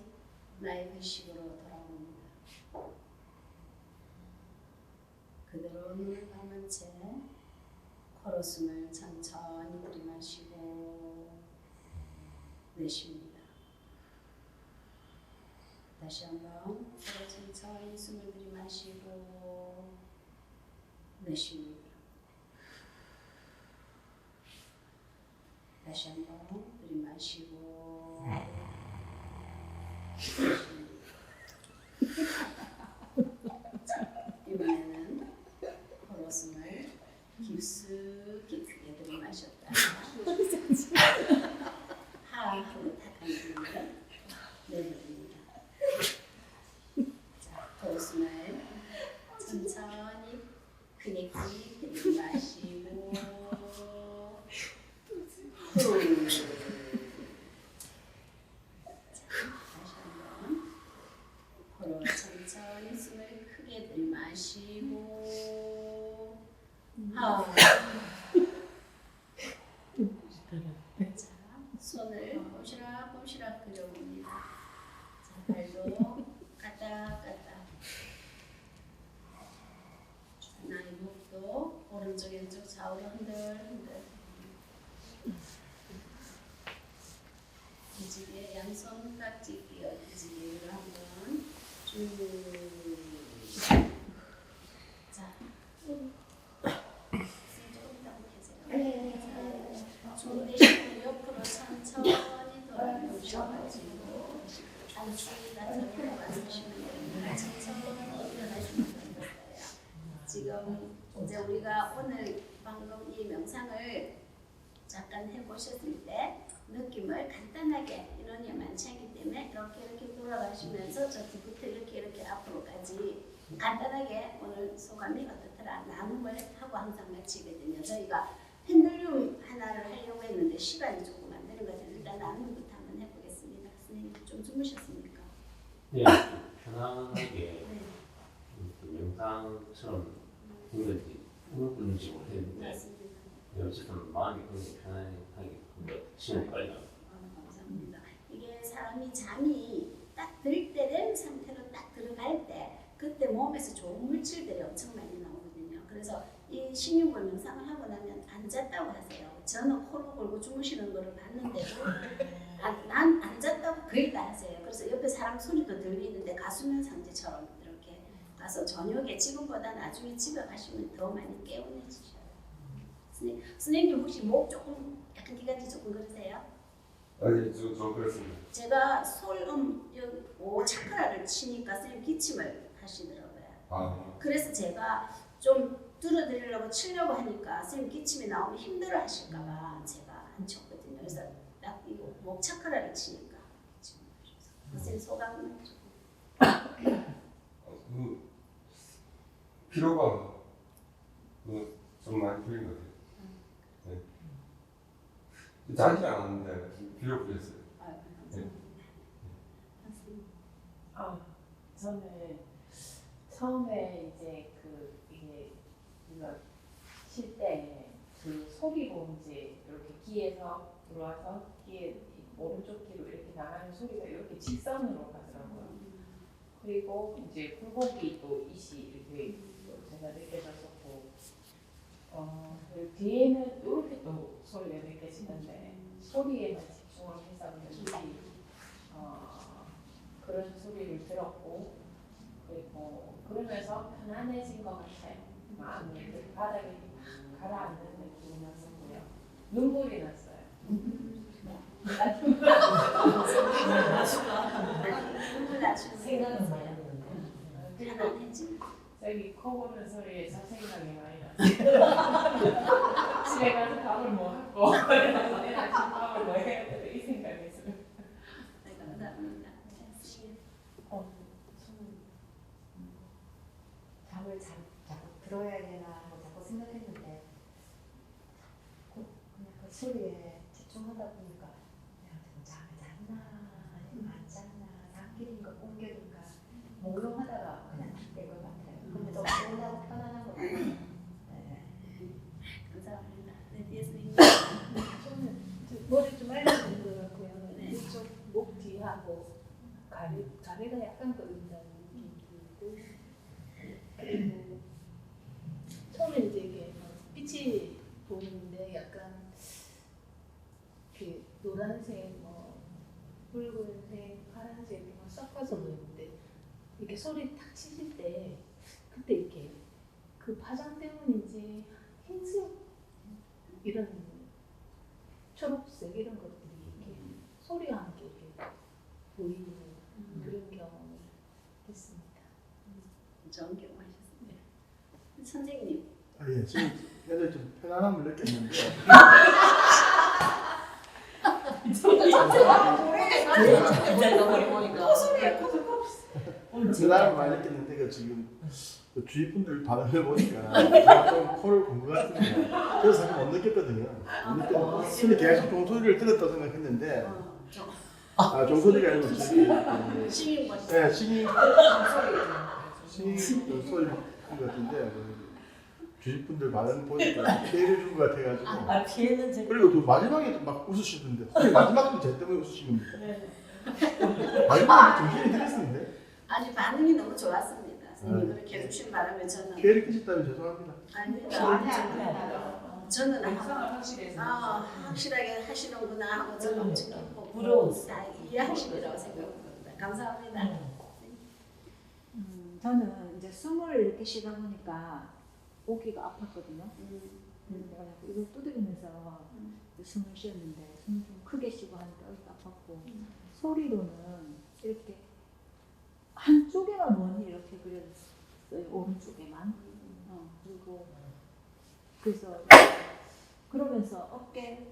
나의 의식으로 돌아옵니다. 그대로 눈을 감은 채 코로 숨을 천천히 들이마시고 내쉽니다. 다시 한번 코로 천천히 숨을 들이마시고 내쉽니다. 다시 한번 들이마시고 자, 이번에는 코로 숨을 깊숙이 크게 들이마셨다 하하로 탁한 숨을 내뱉습니다. 자, 코로 숨을 천천히 크게 들이마시고 다시 한번 코로 천천히 숨을 크게 들이마시고 자, 손을 꼼시락꼼시락 그려봅니다. 자, 발도 까딱까딱. 나의 목도 오른쪽 왼쪽 좌우로 흔들흔들. 기지개 양손 깍지 끼어 기지개를 한번 쭉. 자, 조금 더 계세요. 종 대신 옆으로 천천히 돌아오셔가지고 단추가 전혀 맞으시면 됩니다. 천천히 일어나시면 됩니다. 지금 이제 우리가 오늘 방금 이 명상을 잠깐 해보셨을 때 느낌을 간단하게 인원이 많지 않기 때문에 이렇게 돌아가시면서 저 뒤부터 이렇게 앞으로까지 간단하게 오늘 소감이 어떻더라 나눔을 하고 항상 마치거든요. 저희가 펜들륨 하나를 하려고 했는데 시간이 조금 안 되는 것 같아요. 일단 나눔부터 한번 해보겠습니다. 선생님 좀 주무셨습니까? 네, 편안하게 네. 명상처럼 된 건지 꿈꾸는지 모르겠는데 맞습니다. 어쨌든 마음이 굉장히 편안하게 시간이 빨리 가요. 감사합니다. 이게 사람이 잠이 딱 들 때 렘 상태로 딱 들어갈 때 그때 몸에서 좋은 물질들이 엄청 많이 나오거든요. 그래서 이 신유골 명상을 하고 나면 안 잤다고 하세요. 저는 코로 골고 주무시는 거를 봤는데도 난 안 잤다고 거의 다 하세요. 그래서 옆에 사람 소리도 들리는데 가수면 상제처럼 이렇게 가서 저녁에 지금보다 나중에 집에 가시면 더 많이 개운해지셔요. 선생님 혹시 목 조금 약간 기관지 조금 그러세요? 아니 저 그렇습니다. 제가 솔음 오 차크라를 치니까 선생님 기침을 하시더라고요. 아 그래서 제가 좀 들어드리려고 치려고 하니까 선생님 기침이 나오면 힘들어 하실까봐 제가 안 쳤거든요. 그래서 딱 이 목 차크라를 치니까 기침을 하셔서 선생님 소감은 좀 그 피로가 좀 많이 풀린 것 같아요. 네. 자지 않았는데 피로 풀렸어요. 저는 처음에 이제 이게 이거 쉴 때 그 소리 봉지 이렇게 귀에서 들어와서 귀에 오른쪽 귀로 이렇게 나가는 소리가 이렇게 직선으로 가더라고요. 그리고 이제 굴곡이 또 이시 이렇게 제가 느껴졌었고, 그리고 뒤에는 이렇게 또 소리가 느껴지는데 소리에만 집중을 했었는지 그런 소리를 들었고, 그리고 그러면서 편안해진 것 같아요. 마음이 이렇게 바닥에 막 가라앉는 느낌이 났었고요. 눈물이 났어요. 눈물 나시는 생각은 많이 드는데. 그리고 편안해진 저기 코 고는 소리에서 생각이 많이 났어요. 집에 가서 밥을 뭐 하고 내일 아침 밥을 뭐 해야 돼, 이 생각이 있어요. 감사합니다. 저는 잠을 자꾸 들어야 되나 하고 자꾸 생각했는데 그냥 그 소리에 집중하다 보니까 내가 지금 잠을 잤나 아니면 안 잤나 잠길인가 꿈결인가 몽롱하다가 그냥 될 것 같아요. 근데 좀 개운하고 편안한 것 같아요. 네. 감사합니다. 네, 뒤에 선생님. 저는 머리 좀 알려진 것 같고요. 네. 이쪽 귀하고 가래가 약간 걸린다는 느낌이 들고 그리고 처음에 이제 이게 빛이 보이는데 약간 그 노란색, 뭐 붉은색, 파란색 이렇게 막 섞어서 보이는데 이렇게 소리 탁 치실 때 그때 이렇게 그 파장 때문인지 흰색 이런 초록색 이런 것들이 이렇게 소리와 함께 이렇게 보이는 그런 경험을 했습니다. 좋은 경험하셨습니다. 선생님. 아, 예, 지금 굉장히 좀 편안함을 느꼈는데 편안함을 많이 느꼈는데 그 지금 그 주위 분들 반응을 보니까 제가 좀 코를 곤 것 같은데 그래서 사실 못 느꼈거든요. 못 느꼈는데 순위 계속 종소리를 들었다고 생각했는데 아 종소리가 아니고 저기 시인 멋있어. 네, 시인 소리를 한 것 같은데 주위 분들 반응 보니까 피해를 준 것 같아가지고 피해는 제가 그리고 또 마지막에 막 웃으시던데 혹시 마지막도 제 때문에 웃으신 겁니까? 마지막에 정신이 들었었는데 아니 반응이 너무 좋았습니다. 선생님 그렇게 해주신 바람에 저는 피해를 끼쳤다면 죄송합니다. 아닙니다. 저는 영상을 확실해서 확실하게 하시는구나 하고 저는 엄청 기뻤고 부러웠어. 다 이해하시리라고 생각합니다. 감사합니다. 저는 이제 숨을 이렇게 쉬다 보니까 오기가 아팠거든요. 내가 자꾸 이걸 두드리면서 숨을 쉬었는데 숨을 좀 크게 쉬고 하니까 여기가 아팠고 소리로는 이렇게 한쪽에만 원이 이렇게 그려졌어요. 오른쪽에만. 그리고 그래서 그러면서 어깨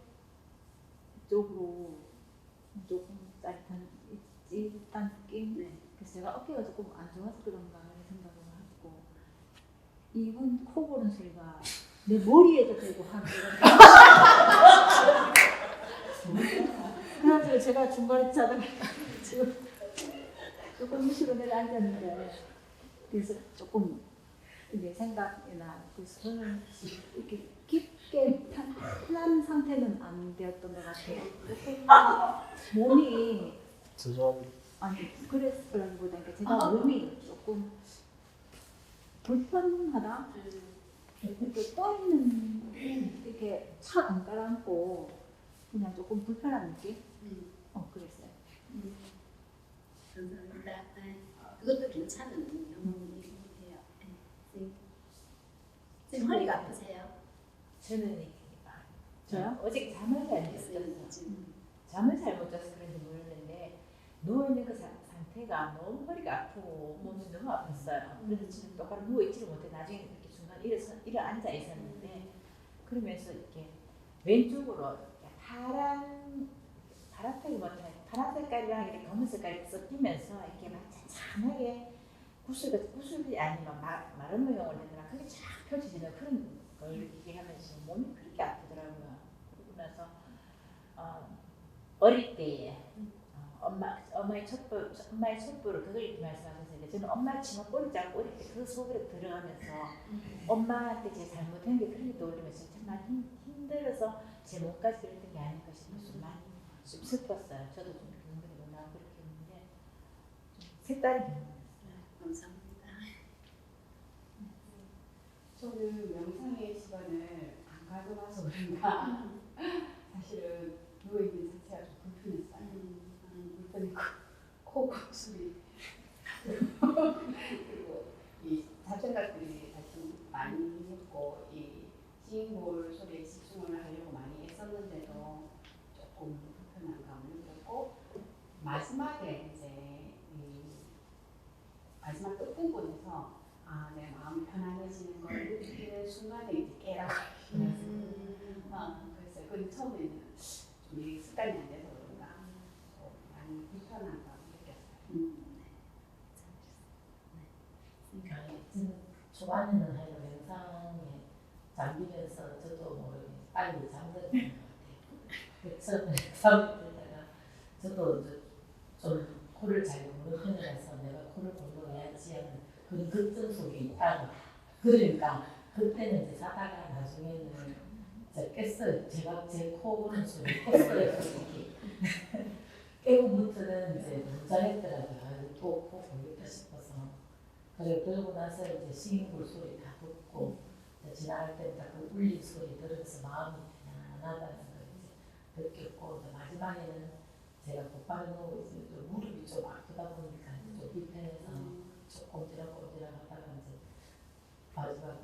쪽으로 조금 짜릿한 찌릿한 느낌. 네. 그래서 제가 어깨가 조금 안 좋아서 그런가 하는 생각을 하고 이분 코 고는 소리가 내 머리에도 대고 하는 그래가지고 제가 중간에 자다가 지금 조금 무시로 내려앉았는데 그래서 조금 이제 생각이나 그래서 저는 이렇게 깊게 편한 상태는 안 되었던 것 같아요. 조금 몸이 죄송합니다. 아니 그랬기보다 제가 몸이 조금 불편하다. 이렇게 떠 있는 이렇게 착 안 깔아앉고 그냥 조금 불편한 느낌. 그랬어요. 감사합니다. 네. 그것도 괜찮은 경험이에요. 선생님 허리가 아프세요? 저는 저요? 어제 잠을 잘 못 잤어요. 잠을 잘 못 자서 그런지 모르는데 누워있는 그 상태가 너무 허리가 아프고 몸이 너무 아팠어요. 그래서 지금 똑바로 누워있지를 못해 나중에 이렇게 중간에 일어 앉아 있었는데 그러면서 이렇게 왼쪽으로 파란 색깔이랑 이렇게 검은 색깔이 섞이면서 이렇게 막 찬찬하게 구슬이 아니면 마른 모양을 내더라 그게 쫙 펼쳐지는 그런 걸 느끼게 하면서 몸이 그렇게 아프더라고요. 그러고 나서 어릴 때에 엄마의 촛불을 그걸 이렇게 말씀하셨는데 저는 엄마 치마 꼬리 잡고 어릴 때 그 속으로 들어가면서 엄마한테 제 잘못한 게 그런 게 떠올리면서 참 많이 힘들어서 제 몸까지 그랬던 게 아닐까 싶어서 많이 좀 슬펐어요. 저도 좀 눈물이 나고 그렇게 했는데 좀 색다른 경험이었어요. 감사합니다. 저는 명상의 시간을 안 가져가서 그런가 사실은 누워있는 자체가 좀 불편했어요. 불편했고 코 소리 그리고 이 잡생각들이 사실 많이 했고 이 찡볼 소리에 집중을 하려고 많이 애썼는데도 조금 불편한 감을 느꼈고 마지막에 이제 마지막 끝부분에서 내 마음이 편안해지는 걸 느끼는 순간에 이제 깨라고 하시면서 그래서 그 처음에는 좀 이게 습관이 안 돼서 그런가 많이 불편한 감을 느꼈어요. 초반에는 하여간 명상에 잠기면서 저도 모르게 빨리 잠들었던 것 같아요. 처음에 잠이 들다가 저도 좀 코를 잘 고는 편이라서 내가 코를 골고해야지 하는 그런 걱정 속에 있다가 그러니까 그때는 이제 자다가 나중에는 깼어요. 제가 제 코 고는 소리 깼어요. 애국부터는 이제 너무 잘했더라고요. 또 보겠다 싶어서. 그래 그러고 나서 이제 싱잉볼 소리 다 듣고 지나갈 때마다 그 울린 소리 들으면서 마음이 편안하다는 걸 이제 느꼈고 이제 마지막에는 제가 곧바로 누워 이제 좀 무릎이 좀 아프다 보니까 이제 좀 불편해서 좀 꼼지락꼼지락 하다가 이제 마지막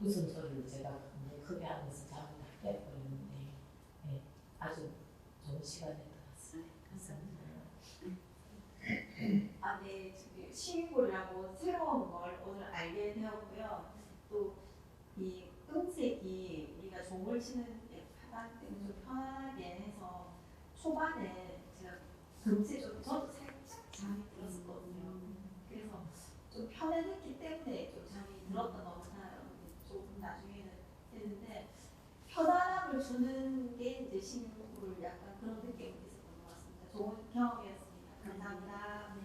웃음소리를 제가 굉장히 크게 하면서 잠을 다 깨버렸는데 네, 아주 좋은 시간이었던 것 같습니다. 감사합니다. 아, 네, 시민골이라고 새로운 걸 오늘 알게 되었고요. 또 이 음색이 우리가 종을 치는 하다 때문에 좀 편하게 해서 초반에 제가 금세 저도 살짝 잠이 들었었거든요. 그래서 좀 편안했기 때문에 좀 잠이 들었던 것 같아요. 조금 나중에는 했는데 편안함을 주는 게 이제 시민골 약간 그런 느낌이 있었던 것 같습니다. 좋은 경험이었습니다. 감사합니다.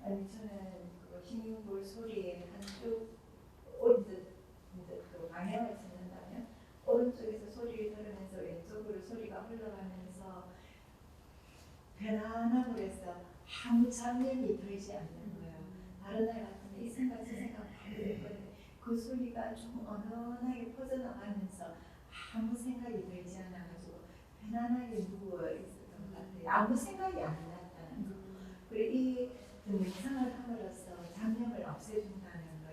아니 저는 그 싱잉볼 소리에 한쪽 어디서 이제 또 방향을 찾는다면 오른쪽에서 소리를 들으면서 왼쪽으로 소리가 흘러가면서 편안함으로 해서 아무 잡념이 들지 않는 거예요. 다른 날 같으면 이 생각 저 생각 많이 들거든요. 그 소리가 좀 은은하게 퍼져나가면서 아무 생각이 들지 않아가지고 편안하게 누워 있었던 것 같아요. 아무 생각이 안 났다는 거. 그리고 이 명상을 함으로써 잡념을 없애준다는 걸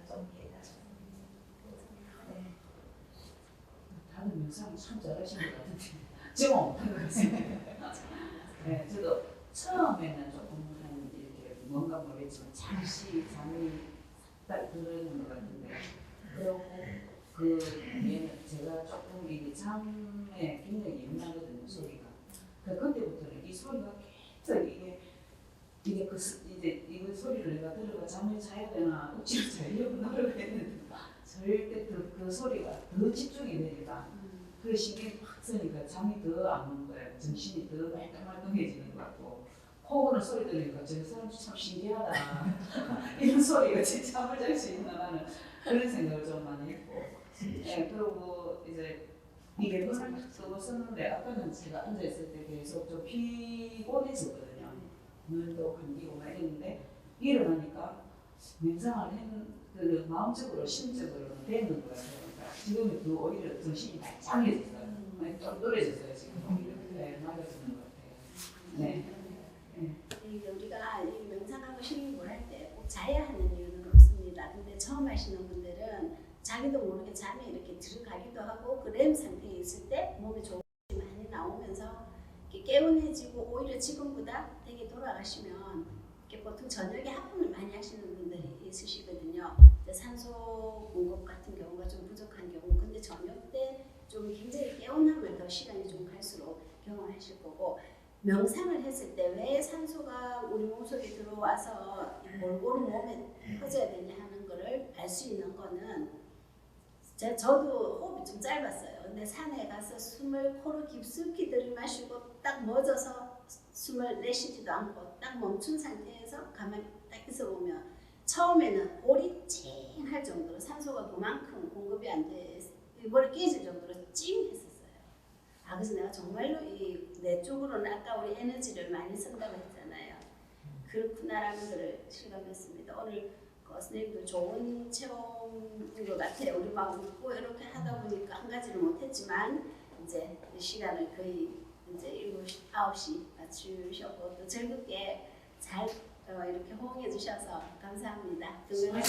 좀 깨달았습니다. 네. 다들 명상 참 잘하시는 것 같은데 제가 못한 것 같습니다. 네, 저도 처음에는 조금 이렇게 뭔가 모르겠지만 잠시 잠이 딱 들어있는 것 같은데 그리고 그 뒤에는 제가 조금 이게 잠에 굉장히 예민하거든요 소리가. 그때부터는 이 소리가 계속 이게 이제 이 소리를 내가 들어가 잠을 자야 되나 억지로 자려고 노력했는데 절대 그 소리가 더 집중이 되니까 그 신경이 확 쓰니까 잠이 더 안 오는 거예요. 정신이 더 말똥말똥해지는 것 같고 코고는 소리 들으니까 저 사람 참 신기하다. 이런 소리가 진짜 잠을 잘 수 있나 하는 그런 생각을 좀 많이 했고 네, 그리고 이제 이게 눈을 뜨고 썼는데 아까는 제가 앉아있을 때 계속 좀 피곤했었거든요. 눈도 감기고 막 이랬는데 일어나니까 명상을 그 마음적으로 심적으로는 되는 것 같아요. 그러니까 지금은 그 오히려 정신이 말짱해졌어요. 많이 똘똘해졌어요 지금 오히려. 네, 맑아지는 것 같아요. 네. 우리가 이 명상하고 힐링을 할 때 꼭 자야 하는 이유는 없습니다. 근데 처음 하시는 분들은 자기도 모르게 잠이 이렇게 들어가기도 하고 그 렘 상태에 있을 때 몸에 좋은 것이 많이 나오면서 개운해지고 오히려 지금보다 되게 돌아가시면 보통 저녁에 하품을 많이 하시는 분들이 있으시거든요. 산소 공급 같은 경우가 좀 부족한 경우 근데 저녁 때 좀 굉장히 개운함을 더 시간이 좀 갈수록 경험하실 거고 명상을 했을 때 왜 산소가 우리 몸속에 들어와서 골고루 몸에 퍼져야 되냐 하는 거를 알 수 있는 거는 저도 호흡이 좀 짧았어요. 근데 산에 가서 숨을 코로 깊숙이 들이마시고 딱 멎어서 숨을 내쉬지도 않고 딱 멈춘 상태에서 가만히 딱 있어보면 처음에는 볼이 찡할 정도로 산소가 그만큼 공급이 안 돼 머리 깨질 정도로 찡했었어요. 그래서 내가 정말로 내 쪽으로는 아까 우리 에너지를 많이 쓴다고 했잖아요. 그렇구나라는 것을 실감했습니다. 오늘 선생님도 좋은 체험인 것 같아요. 우리 막 웃고 이렇게 하다 보니까 한 가지를 못했지만 이제 시간을 거의 이제 7시, 9시 맞추셨고 또 즐겁게 잘 이렇게 호응해 주셔서 감사합니다. 두 분